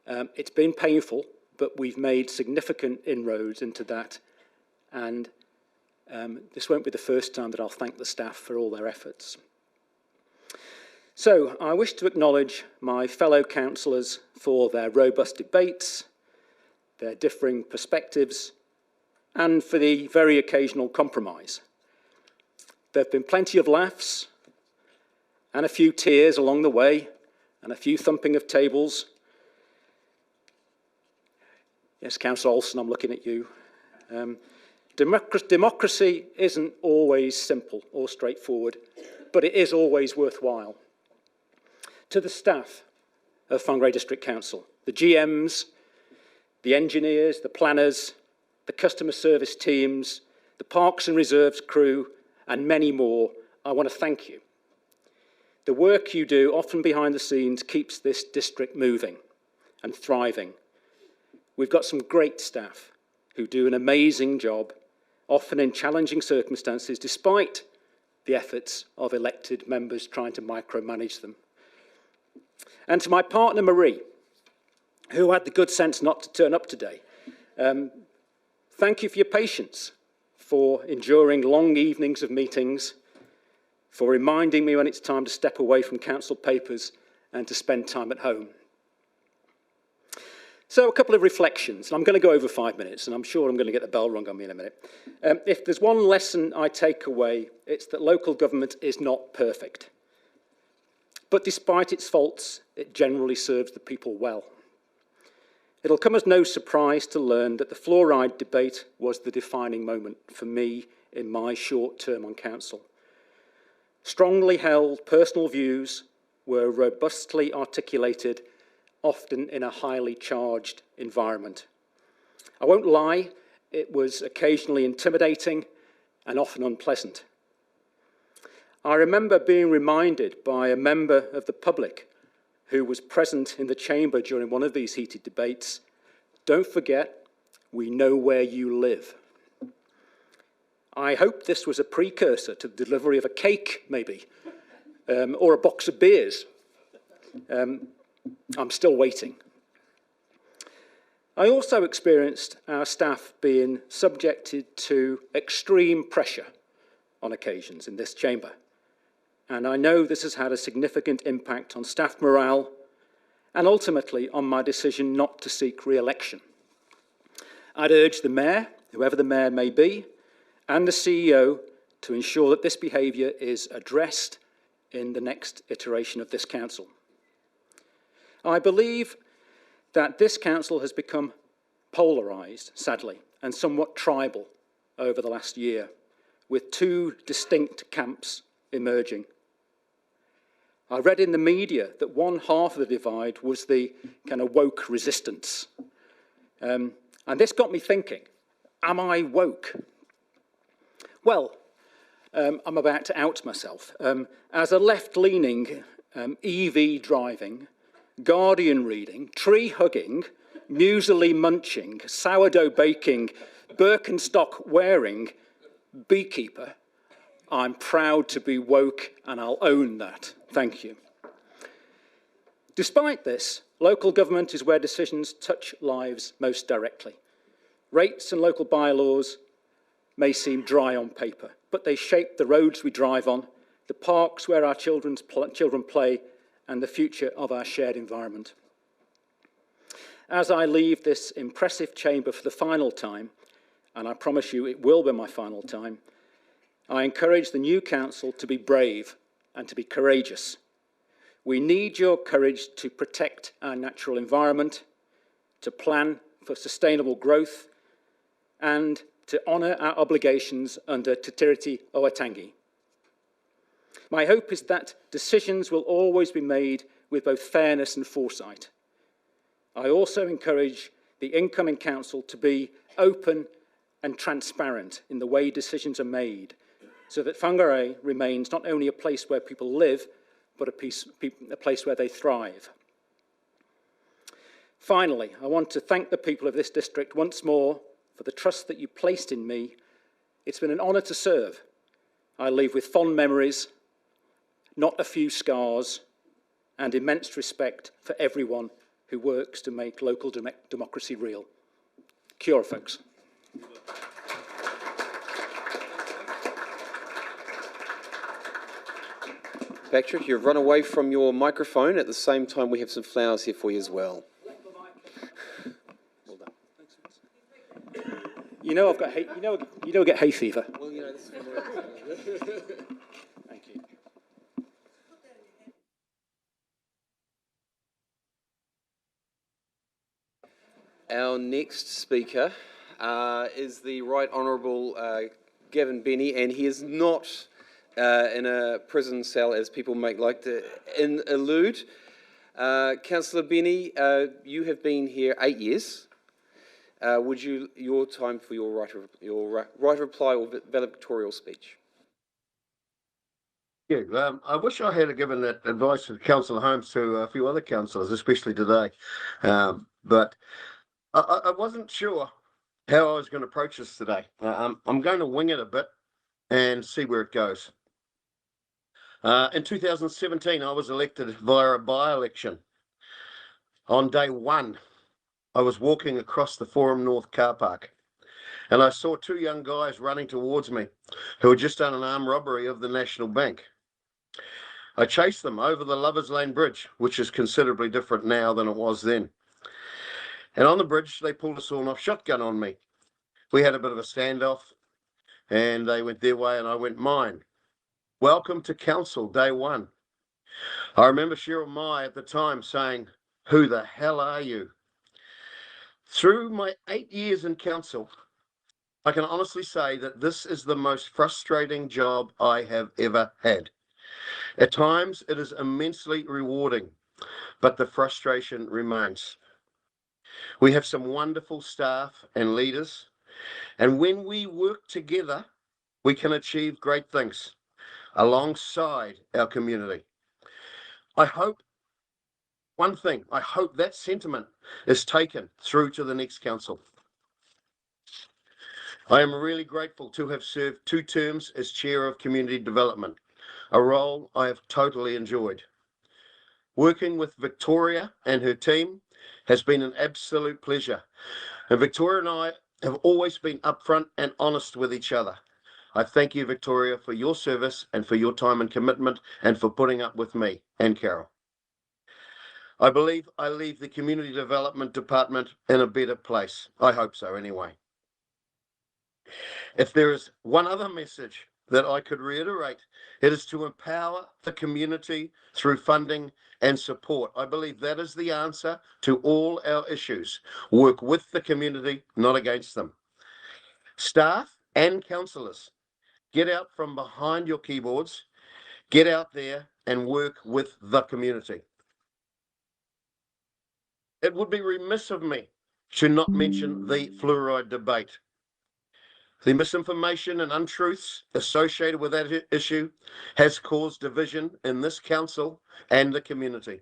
It's been painful, but we've made significant inroads into that, and this won't be the first time that I'll thank the staff for all their efforts. So I wish to acknowledge my fellow councillors for their robust debates, their differing perspectives, and for the very occasional compromise. There have been plenty of laughs and a few tears along the way and a few thumping of tables. Yes, Councillor Olsen, I'm looking at you. Democracy isn't always simple or straightforward, but it is always worthwhile. To the staff of Whangarei District Council, the GMs, the engineers, the planners, the customer service teams, the Parks and Reserves crew, and many more, I want to thank you. The work you do, often behind the scenes, keeps this district moving and thriving. We've got some great staff who do an amazing job, often in challenging circumstances, despite the efforts of elected members trying to micromanage them. And to my partner, Marie, who had the good sense not to turn up today, thank you for your patience, for enduring long evenings of meetings, for reminding me when it's time to step away from council papers and to spend time at home. So a couple of reflections. I'm going to go over 5 minutes, and I'm sure I'm going to get the bell rung on me in a minute. If there's one lesson I take away, it's that local government is not perfect. But despite its faults, it generally serves the people well. It'll come as no surprise to learn that the fluoride debate was the defining moment for me in my short term on council. Strongly held personal views were robustly articulated, often in a highly charged environment. I won't lie, it was occasionally intimidating and often unpleasant. I remember being reminded by a member of the public who was present in the chamber during one of these heated debates, don't forget, we know where you live. I hope this was a precursor to the delivery of a cake, maybe, or a box of beers. I'm still waiting. I also experienced our staff being subjected to extreme pressure on occasions in this chamber. And I know this has had a significant impact on staff morale and ultimately on my decision not to seek re-election. I'd urge the Mayor, whoever the Mayor may be, and the CEO to ensure that this behaviour is addressed in the next iteration of this council. I believe that this council has become polarised, sadly, and somewhat tribal over the last year, with two distinct camps emerging. I read in the media that one half of the divide was the kind of woke resistance. And this got me thinking, am I woke? Well, I'm about to out myself. As a left-leaning, EV driving, Guardian reading, tree hugging, muesli munching, sourdough baking, Birkenstock wearing beekeeper, I'm proud to be woke and I'll own that. Thank you. Despite this, local government is where decisions touch lives most directly. Rates and local bylaws may seem dry on paper, but they shape the roads we drive on, the parks where our children play, and the future of our shared environment. As I leave this impressive chamber for the final time, and I promise you it will be my final time, I encourage the new council to be brave and to be courageous. We need your courage to protect our natural environment, to plan for sustainable growth, and to honour our obligations under Te Tiriti o Atangi. My hope is that decisions will always be made with both fairness and foresight. I also encourage the incoming council to be open and transparent in the way decisions are made, so that Whangarei remains not only a place where people live, but a place where they thrive. Finally, I want to thank the people of this district once more for the trust that you placed in me. It's been an honour to serve. I leave with fond memories, not a few scars, and immense respect for everyone who works to make local democracy real. Kia ora, folks. Patrick, you've run away from your microphone. At the same time, we have some flowers here for you as well. Well done. You know I've got hay, you know I get hay fever. Well, you know, this is Thank you. Our next speaker is the Right Honourable Gavin Benny, and he is not in a prison cell, as people like to allude. Councillor Benny, you have been here 8 years. Would you, your time for your right of reply or valedictorial speech? Yeah, I wish I had given that advice to Councillor Holmes to a few other councillors, especially today. But I wasn't sure how I was going to approach this today. I'm going to wing it a bit and see where it goes. In 2017, I was elected via a by-election. On day one, I was walking across the Forum North car park, and I saw two young guys running towards me who had just done an armed robbery of the National Bank. I chased them over the Lovers Lane Bridge, which is considerably different now than it was then. And on the bridge, they pulled a sawn-off shotgun on me. We had a bit of a standoff, and they went their way and I went mine. Welcome to council, day one. I remember Cheryl Mai at the time saying, "Who the hell are you?" Through my 8 years in council, I can honestly say that this is the most frustrating job I have ever had. At times, it is immensely rewarding, but the frustration remains. We have some wonderful staff and leaders, and when we work together, we can achieve great things alongside our community. I hope that sentiment is taken through to the next council. I am really grateful to have served 2 terms as Chair of Community Development, a role I have totally enjoyed. Working with Victoria and her team has been an absolute pleasure, and Victoria and I have always been upfront and honest with each other. I thank you, Victoria, for your service and for your time and commitment and for putting up with me and Carol. I believe I leave the Community Development Department in a better place. I hope so anyway. If there is one other message that I could reiterate, it is to empower the community through funding and support. I believe that is the answer to all our issues. Work with the community, not against them. Staff and councillors, get out from behind your keyboards, get out there and work with the community. It would be remiss of me to not mention the fluoride debate. The misinformation and untruths associated with that issue has caused division in this council and the community.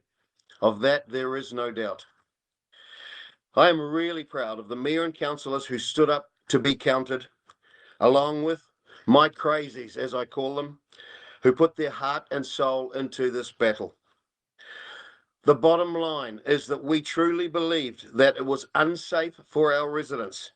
Of that, there is no doubt. I am really proud of the mayor and councillors who stood up to be counted, along with my crazies, as I call them, who put their heart and soul into this battle. The bottom line is that we truly believed that it was unsafe for our residents.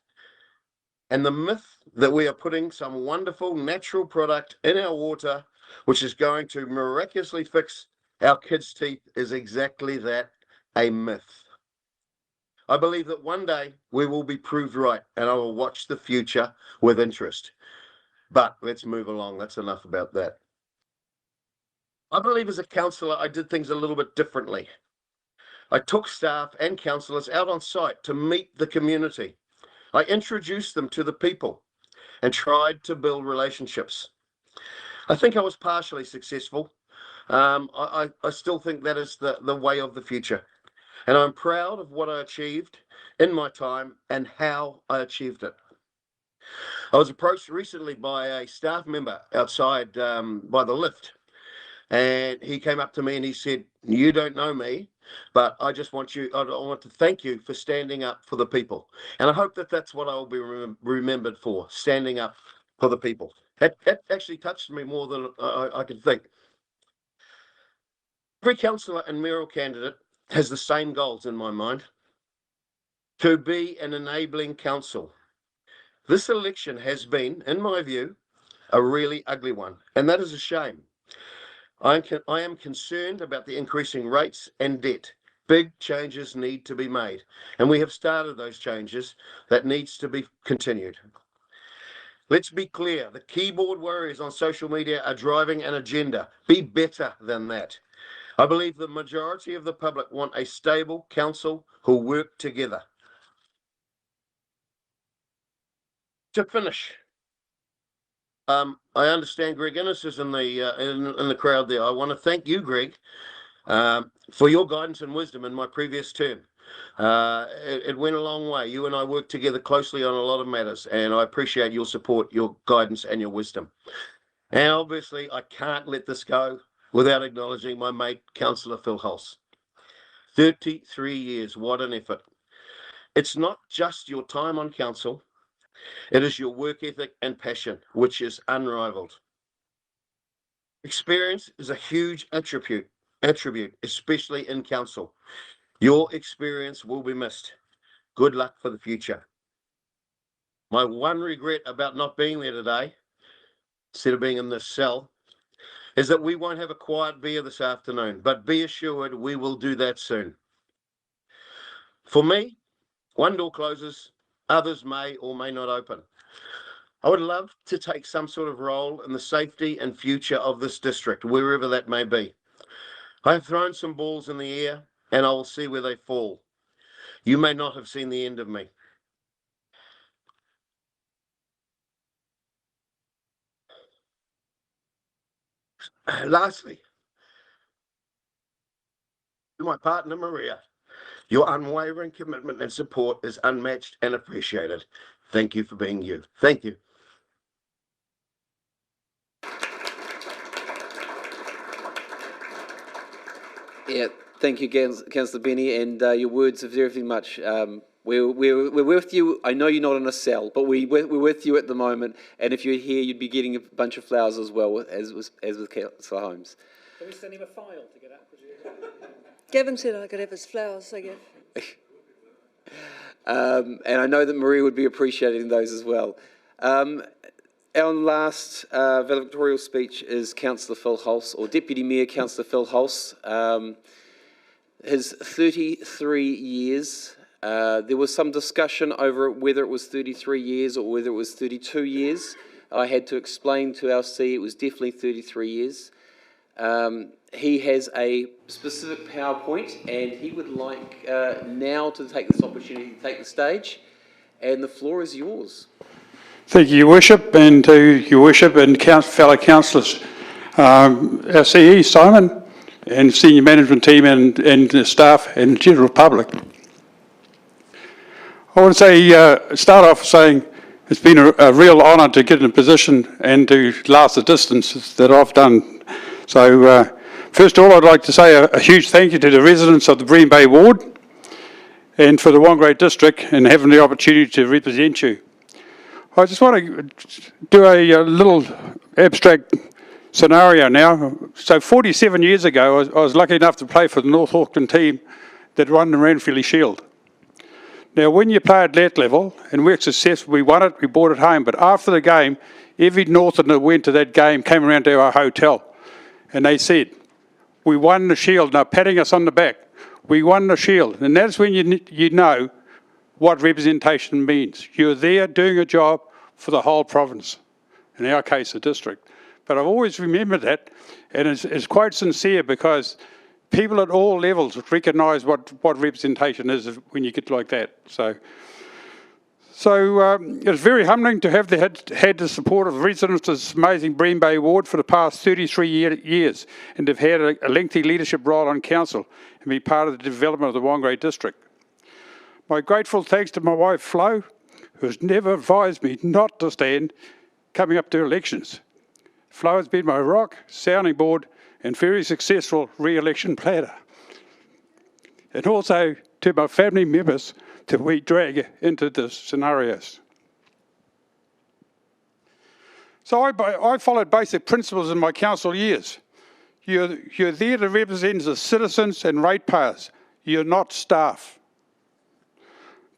And the myth that we are putting some wonderful natural product in our water, which is going to miraculously fix our kids' teeth, is exactly that, a myth. I believe that one day we will be proved right, and I will watch the future with interest. But let's move along. That's enough about that. I believe as a councillor, I did things a little bit differently. I took staff and councillors out on site to meet the community. I introduced them to the people and tried to build relationships. I think I was partially successful. I still think that is the way of the future. And I'm proud of what I achieved in my time and how I achieved it. I was approached recently by a staff member outside by the lift. And he came up to me and he said, "You don't know me, but I want to thank you for standing up for the people." And I hope that that's what I will be remembered for, standing up for the people. That actually touched me more than I could think. Every councillor and mayoral candidate has the same goals in my mind: to be an enabling council. This election has been, in my view, a really ugly one, and that is a shame. I am concerned about the increasing rates and debt. Big changes need to be made, and we have started those changes. That needs to be continued. Let's be clear, the keyboard warriors on social media are driving an agenda. Be better than that. I believe the majority of the public want a stable council who work together. To finish, I understand Greg Innes is in the crowd there. I want to thank you, Greg, for your guidance and wisdom in my previous term. It went a long way. You and I worked together closely on a lot of matters, and I appreciate your support, your guidance, and your wisdom. And obviously, I can't let this go without acknowledging my mate, Councillor Phil Hulse. 33 years, what an effort. It's not just your time on council. It is your work ethic and passion, which is unrivaled. Experience is a huge attribute, especially in council. Your experience will be missed. Good luck for the future. My one regret about not being there today, instead of being in this cell, is that we won't have a quiet beer this afternoon, but be assured we will do that soon. For me, one door closes, others may or may not open. I would love to take some sort of role in the safety and future of this district, wherever that may be. I have thrown some balls in the air, and I will see where they fall. You may not have seen the end of me. Lastly, to my partner, Maria, your unwavering commitment and support is unmatched and appreciated. Thank you for being you. Thank you. Yeah, thank you, Councillor Benny, and your words are very much. We're with you. I know you're not in a cell, but we're with you at the moment. And if you're here, you'd be getting a bunch of flowers as well, as with Councillor Holmes. Can we send him a file to get out? Gavin said I could have his flowers, so Gav. And I know that Maria would be appreciating those as well. Our last valedictorial speech is Councillor Phil Hulse, or Deputy Mayor Councillor Phil Hulse. His 33 years, there was some discussion over whether it was 33 years or whether it was 32 years. I had to explain to our C it was definitely 33 years. He has a specific PowerPoint, and he would like now to take this opportunity to take the stage, and the floor is yours. Thank you, Your Worship, and to Your Worship and fellow councillors. Our CE, Simon, and senior management team and the staff and general public. I want to say, start off saying It's been a real honour to get in a position and to last the distance that I've done. So first of all, I'd like to say a huge thank you to the residents of the Bream Bay Ward and for the Whangarei District and having the opportunity to represent you. I just want to do a little abstract scenario now. So 47 years ago, I was lucky enough to play for the North Auckland team that won the Ranfurly Shield. Now, when you play at that level and we're successful, we won it, we brought it home. But after the game, every Northerner that went to that game came around to our hotel and they said, we won the Shield. Now, patting us on the back. We won the Shield. And that's when you know what representation means. You're there doing a job for the whole province, in our case, the district. But I've always remembered that, and it's quite sincere because people at all levels recognise what representation is when you get like that. So it's very humbling to have had the support of residents of this amazing Bream Bay Ward for the past 33 years and have had a lengthy leadership role on council and be part of the development of the Whangarei District. My grateful thanks to my wife Flo, who has never advised me not to stand coming up to elections. Flo has been my rock, sounding board, and very successful re-election planner. And also to my family members that we drag into the scenarios. So I followed basic principles in my council years. You're there to represent the citizens and ratepayers. You're not staff.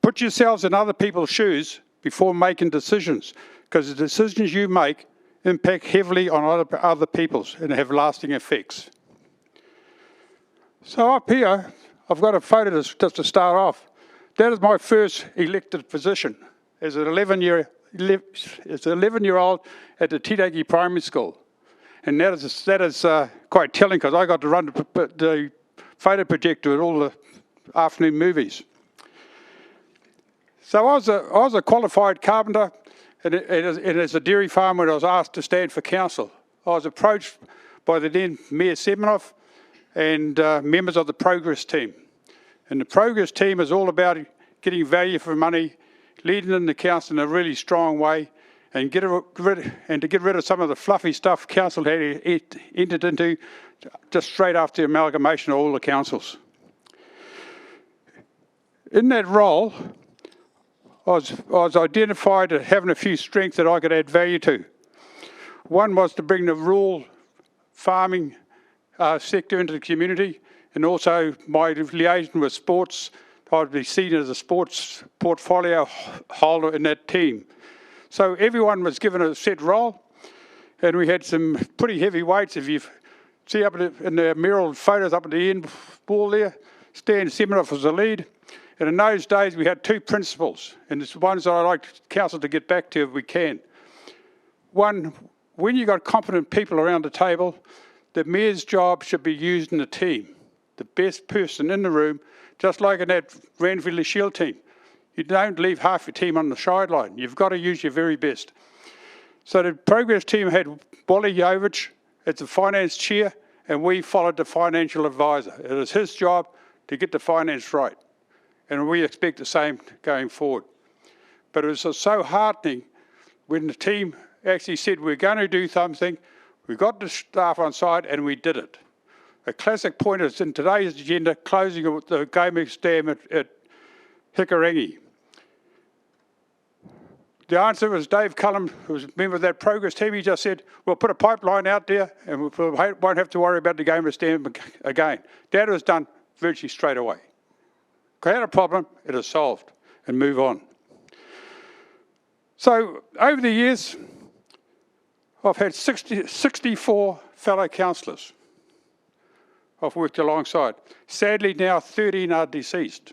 Put yourselves in other people's shoes before making decisions, because the decisions you make impact heavily on other people's and have lasting effects. So up here, I've got a photo just to start off. That is my first elected position as an 11-year-old at the Tidaki Primary School. And that is quite telling because I got to run the photo projector at all the afternoon movies. So I was a qualified carpenter. And as a dairy farmer, I was asked to stand for council. I was approached by the then Mayor Seminoff and members of the Progress team. And the Progress team is all about getting value for money, leading in the council in a really strong way, and to get rid of some of the fluffy stuff council had entered into just straight after the amalgamation of all the councils. In that role, I was identified as having a few strengths that I could add value to. One was to bring the rural farming sector into the community, and also my liaison with sports. I'd be seen as a sports portfolio holder in that team. So everyone was given a set role, and we had some pretty heavy weights. If you see up in the mural photos up at the end wall there, Stan Seminoff was the lead. And in those days, we had two principles, and it's ones that I'd like council to get back to if we can. One, when you've got competent people around the table, the mayor's job should be used in the team. The best person in the room, just like in that Ranfurly Shield team. You don't leave half your team on the sideline. You've got to use your very best. So the Progress team had Wally Yovich as the finance chair, and we followed the financial advisor. It was his job to get the finance right. And we expect the same going forward. But it was so heartening when the team actually said, we're going to do something, we got the staff on side, and we did it. A classic point is in today's agenda, closing of the Gome Dam at Hikarangi. The answer was Dave Cullum, who was a member of that Progress team. He just said, we'll put a pipeline out there and we won't have to worry about the Gome Dam again. That was done virtually straight away. If I had a problem, it is solved and move on. So over the years, I've had 64 fellow councillors I've worked alongside. Sadly, now 13 are deceased.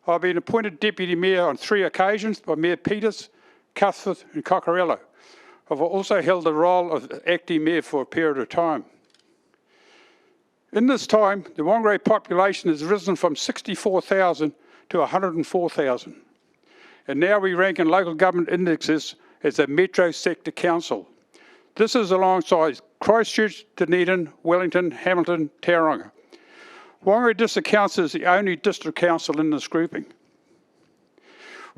I've been appointed Deputy Mayor on 3 occasions by Mayor Peters, Cuthbert and Cockerello. I've also held the role of Acting Mayor for a period of time. In this time, the Whangarei population has risen from 64,000 to 104,000. And now we rank in local government indexes as a Metro Sector Council. This is alongside Christchurch, Dunedin, Wellington, Hamilton, Tauranga. Whangarei District Council is the only district council in this grouping.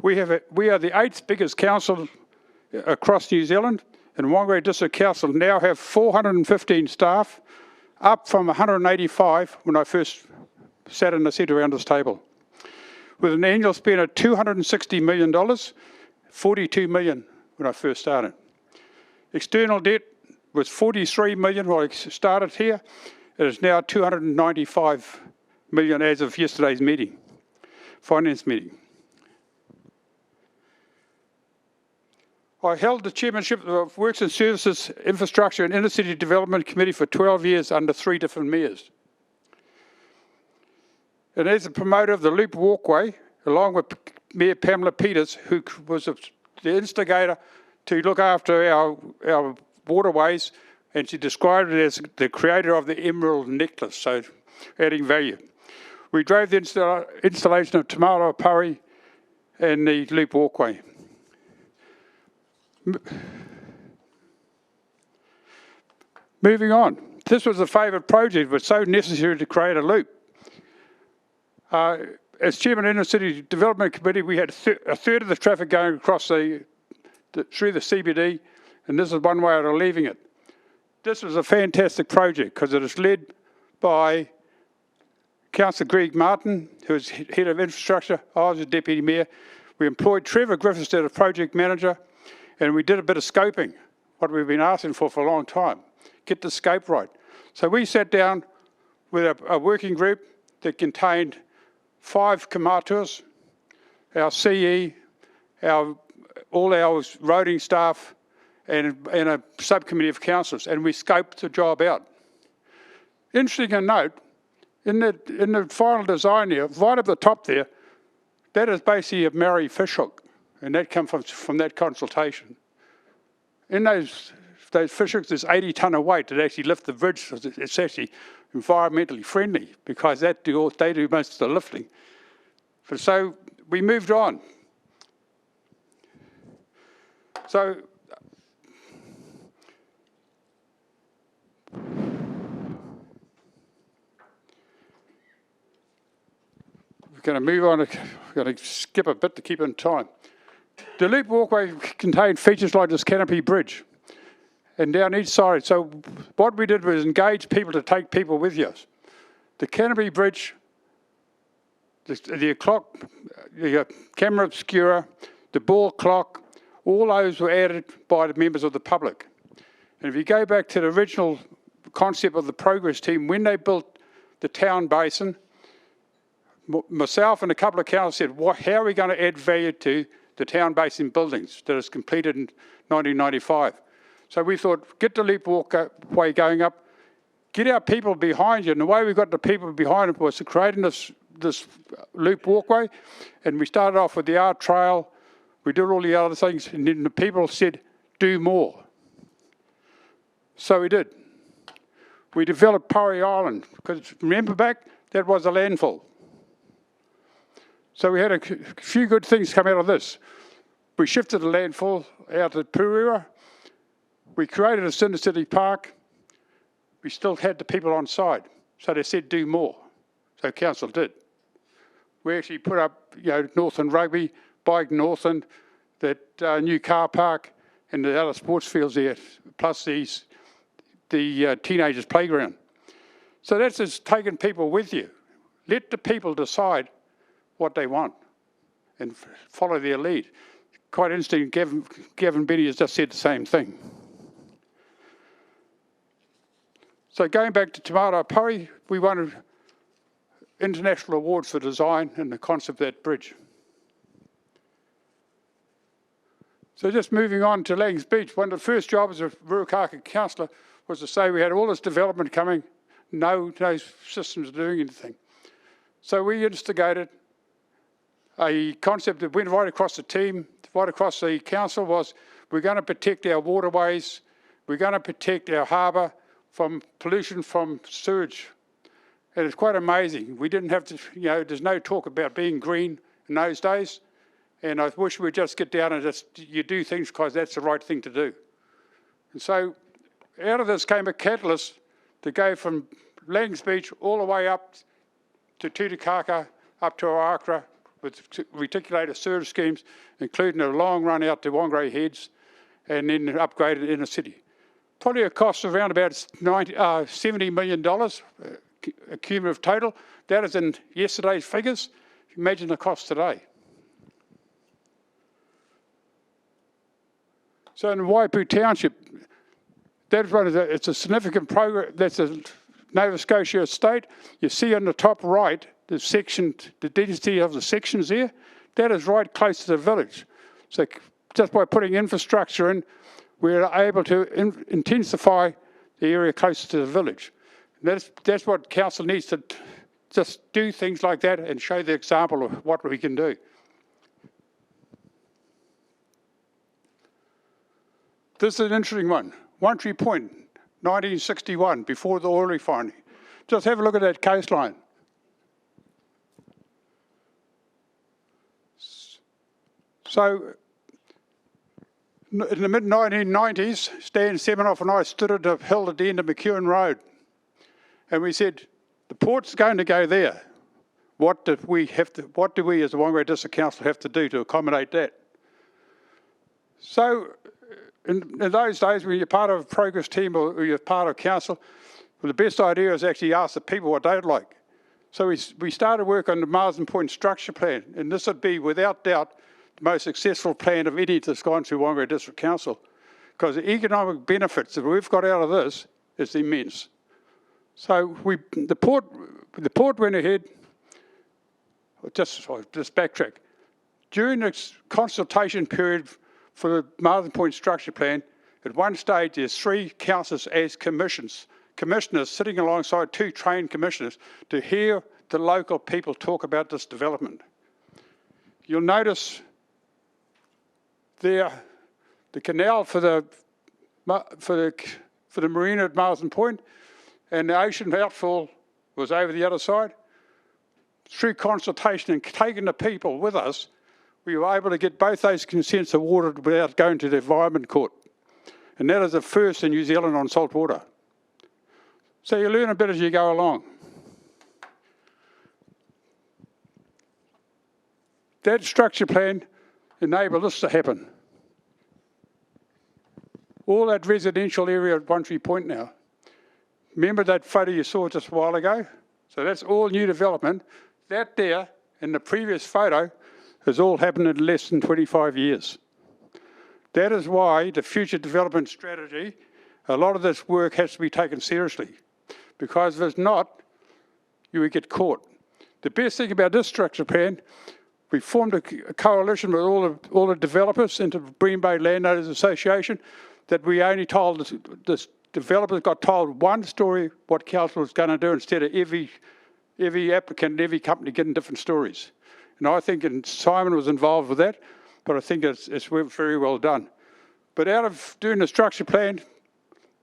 We are the 8th biggest council across New Zealand, and Whangarei District Council now have 415 staff, up from 185 when I first sat in the seat around this table. With an annual spend of $260 million, 42 million when I first started. External debt was 43 million when I started here. It is now 295 million as of yesterday's meeting, finance meeting. I held the chairmanship of Works and Services, Infrastructure and Inner City Development Committee for 12 years under 3 different mayors. And as a promoter of the Loop Walkway, along with Mayor Pamela Peters, who was the instigator to look after our waterways, and she described it as the creator of the emerald necklace, so adding value. We drove the installation of Te Maraupari and the Loop Walkway. Moving on, this was a favourite project, but so necessary to create a loop. As chairman of the Inner City Development Committee, we had a third of the traffic going across through the CBD, and this is one way of leaving it. This was a fantastic project because it is led by Councillor Greg Martin, who is head of infrastructure. I was the deputy mayor. We employed Trevor Griffiths as a project manager, and we did a bit of scoping, what we've been asking for a long time, get the scope right. So we sat down with a working group that contained 5 komatuas, our CE, all our roading staff, and a subcommittee of councillors, and we scoped the job out. Interesting to note, in the final design here, right at the top there, that is basically a Maori fishhook, and that comes from that consultation. In those fishhooks, there's 80 tonne of weight that actually lift the bridge. It's actually environmentally friendly because they do most of the lifting. But so we moved on. So we're going to move on. We're going to skip a bit to keep in time. The Loop Walkway contained features like this canopy bridge and down each side. So what we did was engage people to take people with you. The canopy bridge, the clock, the camera obscura, the ball clock, all those were added by the members of the public. And if you go back to the original concept of the progress team, when they built the town basin, myself and a couple of councillors said, how are we going to add value to the town basin buildings that was completed in 1995? So we thought, get the Loop Walkway going up, get our people behind you. And the way we got the people behind it was to creating this Loop Walkway. And we started off with the art trail. We did all the other things. And then the people said, do more. So we did. We developed Pari Island. Because remember back, that was a landfill. So we had a few good things come out of this. We shifted the landfill out to Purua. We created a Cinder City Park. We still had the people on side. So they said, do more. So council did. We actually put up, Northland Rugby, Bike Northland, that new car park, and the other sports fields there, plus the teenagers' playground. So that's just taking people with you. Let the people decide what they want and follow their lead. Quite interesting, Gavin Benny has just said the same thing. So going back to Te Maraupari, we won international awards for design and the concept of that bridge. So just moving on to Langs Beach, one of the first jobs as a Ruakaka councillor was to say we had all this development coming, no systems doing anything. So we instigated a concept that went right across the team, right across the council, was we're going to protect our waterways, we're going to protect our harbour from pollution from sewage. And it's quite amazing. We didn't have to, there's no talk about being green in those days. And I wish we'd just get down and you do things because that's the right thing to do. And so out of this came a catalyst to go from Langs Beach all the way up to Tutukaka, up to Oakra, with reticulated sewage schemes, including a long run out to Whangarei Heads and then upgraded in the city. Probably a cost of around about $70 million, a cumulative total. That is in yesterday's figures. Imagine the cost today. So in Waipu Township, that's one of the, it's a significant program. That's a Nova Scotia estate. You see on the top right, the section, the density of the sections there, that is right close to the village. So just by putting infrastructure in, we're able to intensify the area closer to the village. And that's what council needs to just do things like that and show the example of what we can do. This is an interesting one. Whangarei Point, 1961, before the oil refinery. Just have a look at that coastline. So, in the mid-1990s, Stan Semenoff and I stood at a hill at the end of McEwen Road, and we said, the port's going to go there. What do we as the Whangarei District Council have to do to accommodate that? So, in those days, when you're part of a progress team or you're part of council, well, the best idea is actually ask the people what they'd like. So we started work on the Marsden Point structure plan, and this would be, without doubt, the most successful plan of any that's gone through Whangarei District Council, because the economic benefits that we've got out of this is immense. So the port went ahead. Just backtrack. During the consultation period for the Marsden Point structure plan, at one stage there's 3 councillors as commissioners sitting alongside 2 trained commissioners to hear the local people talk about this development. You'll notice there the canal for the marina at Marsden Point, and the ocean outfall was over the other side. Through consultation and taking the people with us, we were able to get both those consents awarded without going to the Environment Court. And that is the first in New Zealand on salt water. So you learn a bit as you go along. That structure plan enabled this to happen. All that residential area at Whangarei Point now. Remember that photo you saw just a while ago? So that's all new development. That there, in the previous photo, has all happened in less than 25 years. That is why the future development strategy, a lot of this work has to be taken seriously. Because if it's not, you would get caught. The best thing about this structure plan, we formed a coalition with all the developers into Bream Bay Landowners Association, that we only told this developers got told one story what council was going to do, instead of every applicant and every company getting different stories. And I think, and Simon was involved with that, but I think it's very well done. But out of doing the structure plan,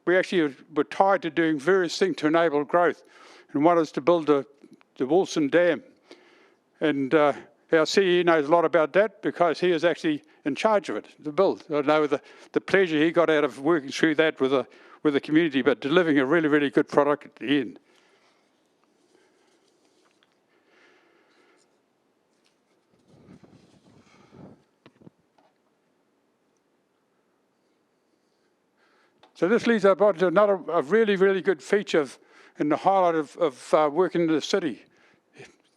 we actually were tied to doing various things to enable growth. And one is to build the Wilson Dam. And our CE knows a lot about that because he is actually in charge of it, the build. I know the pleasure he got out of working through that with the community, but delivering a really, really good product at the end. So this leads up to a really, really good feature and the highlight of working in the city.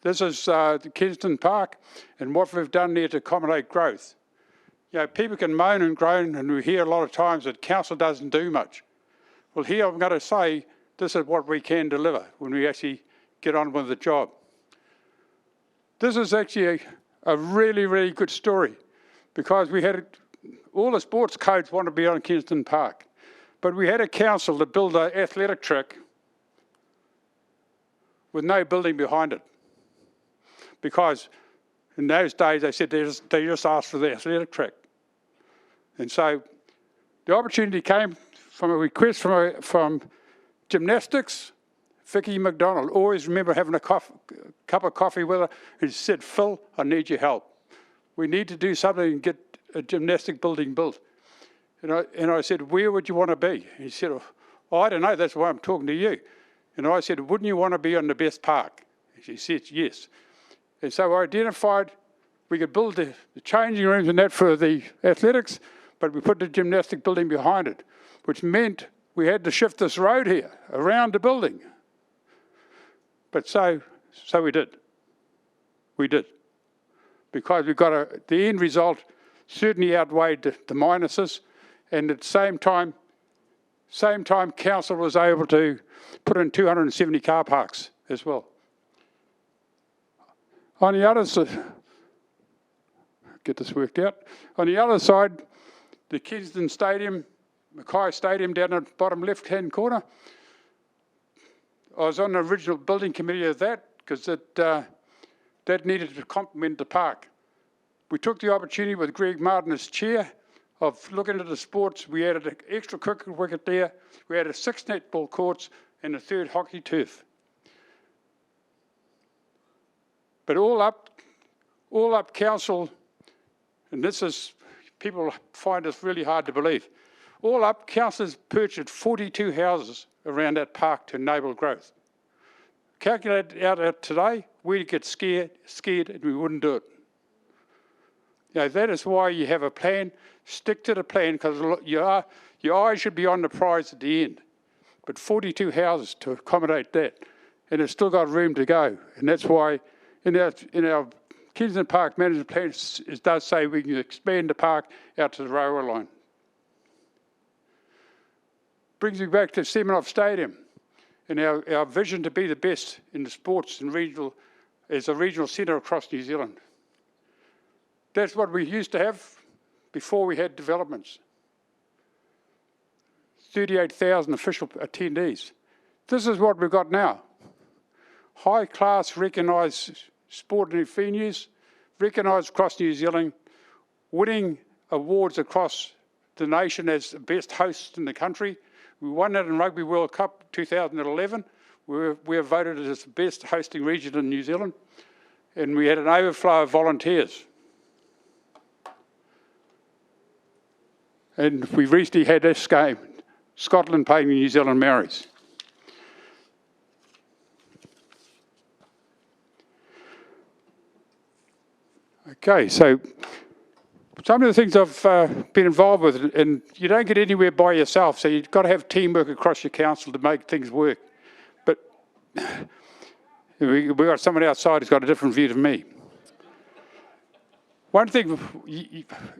This is the Kensington Park and what we've done there to accommodate growth. You know, people can moan and groan, and we hear a lot of times that council doesn't do much. Well, here I'm going to say this is what we can deliver when we actually get on with the job. This is actually a really, really good story because we had all the sports codes want to be on Kensington Park. But we had a council to build an athletic track with no building behind it. Because in those days they said they just asked for the athletic track. And so the opportunity came from a request from gymnastics. Vicky McDonald, always remember having a cup of coffee with her, and she said, "Phil, I need your help. We need to do something and get a gymnastic building built." And I said, "Where would you want to be?" He said, "Oh, I don't know, that's why I'm talking to you." And I said, "Wouldn't you want to be on the best park?" And she said, "Yes." And so I identified We could build the changing rooms and that for the athletics, but we put the gymnastic building behind it, which meant we had to shift this road here around the building. But so we did. We did. Because we got the end result certainly outweighed the minuses, and at the same time, council was able to put in 270 car parks as well. On the other side, get this worked out. On the other side, the Kensington Stadium, Mackay Stadium down the bottom left-hand corner. I was on the original building committee of that because that needed to complement the park. We took the opportunity with Greg Martin as chair of looking at the sports. We added an extra cricket wicket there. We added 6 netball courts and a 3rd hockey turf. But all up council, and this is, people find this really hard to believe, all up councillors purchased 42 houses around that park to enable growth. Calculated out today, we'd get scared and we wouldn't do it. You know, that is why you have a plan, stick to the plan, because your eyes should be on the prize at the end. But 42 houses to accommodate that, and it's still got room to go. And that's why in our Kensington Park Management Plan, it does say we can expand the park out to the railway line. Brings me back to Semenov Stadium and our vision to be the best in the sports and as a regional centre across New Zealand. That's what we used to have before we had developments. 38,000 official attendees. This is what we've got now. High-class recognised sporting venues, recognised across New Zealand, winning awards across the nation as the best host in the country. We won that in Rugby World Cup 2011. We were voted as the best hosting region in New Zealand. And we had an overflow of volunteers. And we recently had this game, Scotland playing the New Zealand Maoris. Okay, so some of the things I've been involved with, and you don't get anywhere by yourself, so you've got to have teamwork across your council to make things work. But we've got someone outside who's got a different view to me. One thing,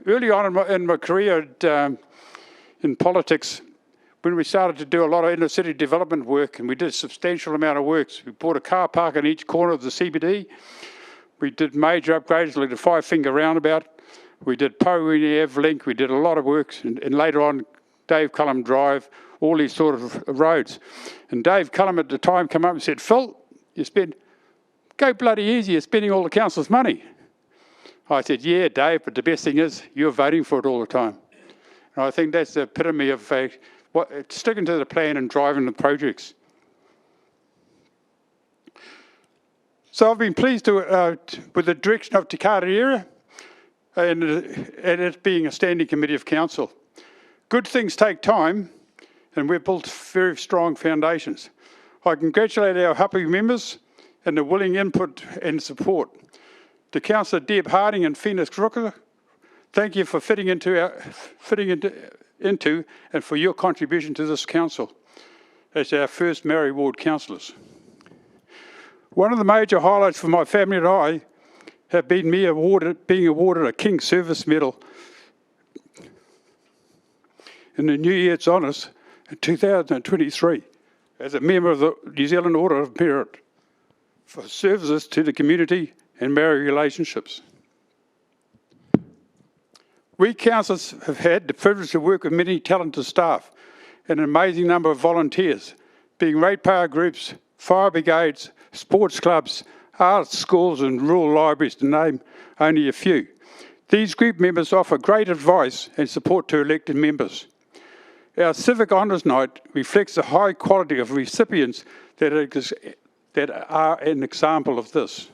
early on in my career in politics, when we started to do a lot of inner city development work, and we did a substantial amount of works, we bought a car park in each corner of the CBD. We did major upgrades like the 5-finger roundabout. We did Powini Ave Link. We did a lot of works, and later on, Dave Cullum Drive, all these sort of roads. And Dave Cullum at the time came up and said, "Phil, go bloody easy, you're spending all the council's money." I said, "Yeah, Dave, but the best thing is you're voting for it all the time." And I think that's the epitome of sticking to the plan and driving the projects. So I've been pleased with the direction of Te Kare area and it being a standing committee of council. Good things take time, and we've built very strong foundations. I congratulate our Hapu members and the willing input and support. To Councillor Deb Harding and Phoenix Rooker, thank you for fitting into and for your contribution to this council as our first Maori Ward councillors. One of the major highlights for my family and I have been being awarded a King's Service Medal in the New Year's Honours in 2023 as a member of the New Zealand Order of Merit for services to the community and Maori relationships. We councillors have had the privilege to work with many talented staff and an amazing number of volunteers, being ratepayer groups, fire brigades, sports clubs, arts schools and rural libraries, to name only a few. These group members offer great advice and support to elected members. Our Civic Honours Night reflects the high quality of recipients that are an example of this.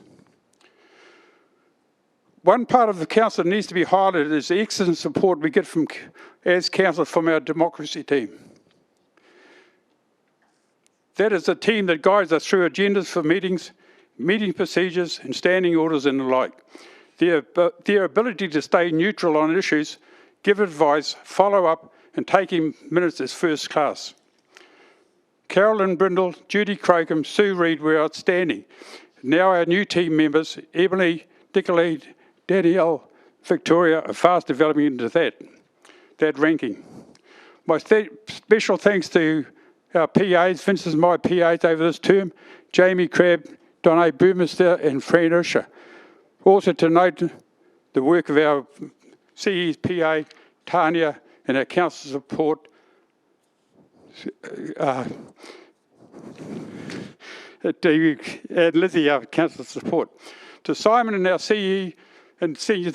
One part of the council that needs to be highlighted is the excellent support we get as councillors from our democracy team. That is the team that guides us through agendas for meetings, meeting procedures and standing orders and the like. their ability to stay neutral on issues, give advice, follow up, and taking minutes is first class. Carolyn Brindle, Judy Crocombe, Sue Reid were outstanding. Now our new team members, Emily, Delegated, Danielle, Victoria, are fast developing into that ranking. My special thanks to our PAs, Vince is my PAs over this term, Jamie Crabb, Donnae Burmester and Fran Usher. Also to note the work of our CE's PA, Tanya, and our council support, and Lizzie, our council support. To Simon and our CE and senior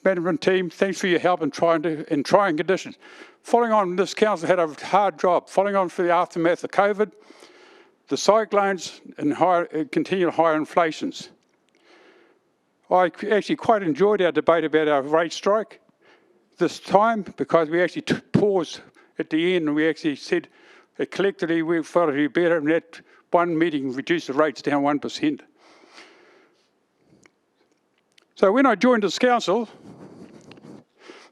management team, thanks for your help in trying conditions. Following on, this council had a hard job, following on for the aftermath of COVID, the cyclones and continued higher inflations. I actually quite enjoyed our debate about our rate strike this time because we actually paused at the end and we actually said collectively we felt it would be better, and that one meeting reduced the rates down 1%. So when I joined this council,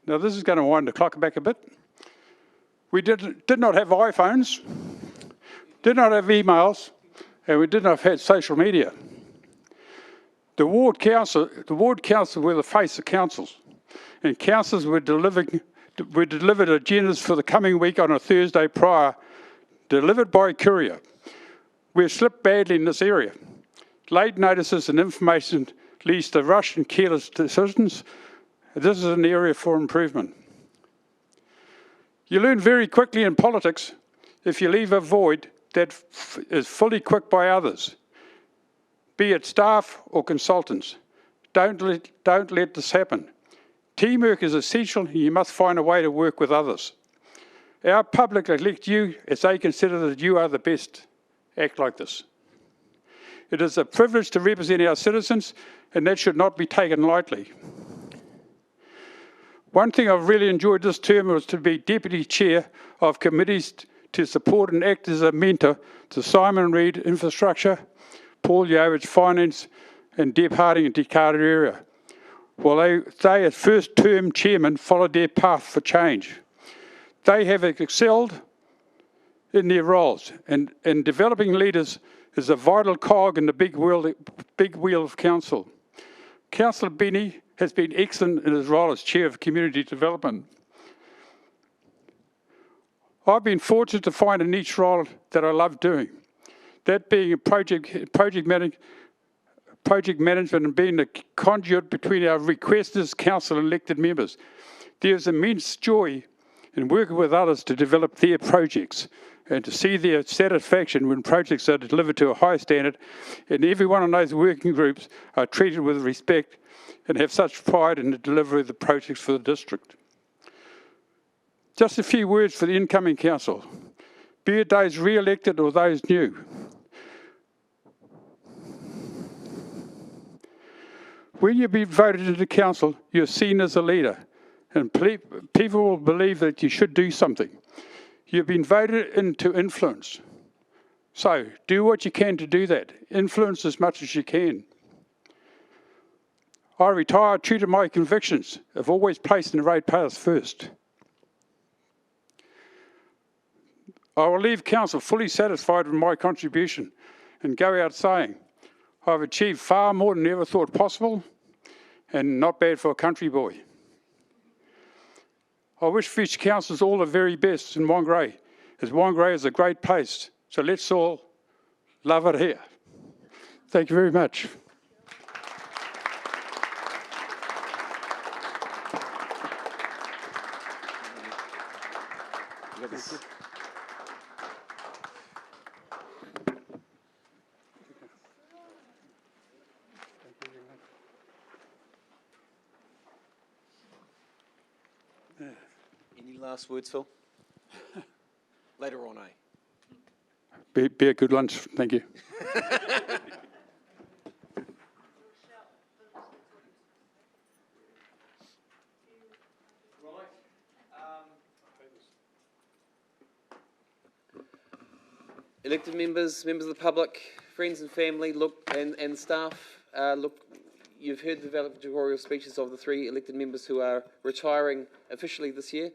now this is going to wind the clock back a bit, we did not have iPhones, did not have emails, and we did not have social media. The ward council were the face of councils, and councillors were delivered agendas for the coming week on a Thursday prior, delivered by courier. We've slipped badly in this area. Late notices and information leads to rush and careless decisions. This is an area for improvement. You learn very quickly in politics if you leave a void that is fully equipped by others, be it staff or consultants. Don't let this happen. Teamwork is essential, and you must find a way to work with others. Our public elect you as they consider that you are the best. Act like this. It is a privilege to represent our citizens, and that should not be taken lightly. One thing I've really enjoyed this term was to be Deputy Chair of committees to support and act as a mentor to Simon Reid, Infrastructure, Paul Yovich, Finance, and Deb Harding in Declared area. While they as first-term chairmen followed their path for change. They have excelled in their roles, and developing leaders is a vital cog in the big wheel of council. Councillor Benny has been excellent in his role as Chair of Community Development. I've been fortunate to find a niche role that I love doing, that being a project management and being the conduit between our requesters, council and elected members. There's immense joy in working with others to develop their projects and to see their satisfaction when projects are delivered to a high standard, and every one of those working groups are treated with respect and have such pride in the delivery of the projects for the district. Just a few words for the incoming council, be it those re-elected or those new. When you be voted into council, you're seen as a leader, and people will believe that you should do something. You've been voted in to influence. So do what you can to do that. Influence as much as you can. I retire true to my convictions of always placing the ratepayers first. I will leave council fully satisfied with my contribution and go out saying, I've achieved far more than I ever thought possible, and not bad for a country boy. I wish future councillors all the very best in Whangarei, as Whangarei is a great place, so let's all love it here. Thank you very much. Any last words, Phil? Later on, Be a good lunch, thank you. Elected members, members of the public, friends and family, and staff, look, you've heard the valedictorial speeches of the 3 elected members who are retiring officially this year.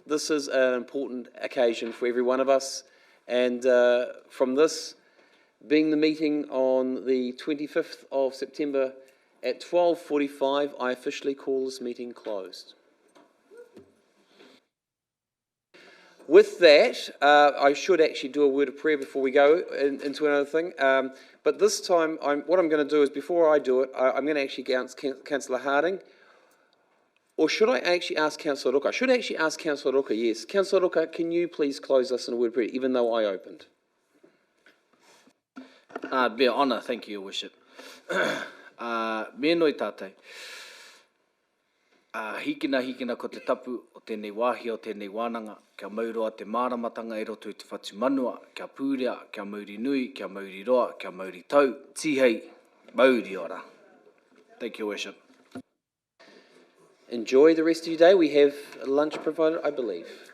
This is an important occasion for every one of us, and from this being the meeting on the 25th of September at 12:45, I officially call this meeting closed. With that, I should actually do a word of prayer before we go into another thing. But this time, what I'm going to do is, before I do it, I'm going to actually ask Councillor Harding. Or should I actually ask Councillor Ruka? I should actually ask Councillor Ruka, yes. Councillor Ruka, can you please close us in a word of prayer, even though I opened? It'd be an honour, thank you, Your Worship. Me noi tātai. Hikina ko te tapu o tēnei wāhi o tēnei wānanga, kia mauroa te māramatanga e roto i te whatu manua, kia pūrea, kia mauri nui, kia mauri roa, kia mauri tau, tihei, mauri ora. Thank you, Your Worship. Enjoy the rest of your day. We have lunch provided, I believe.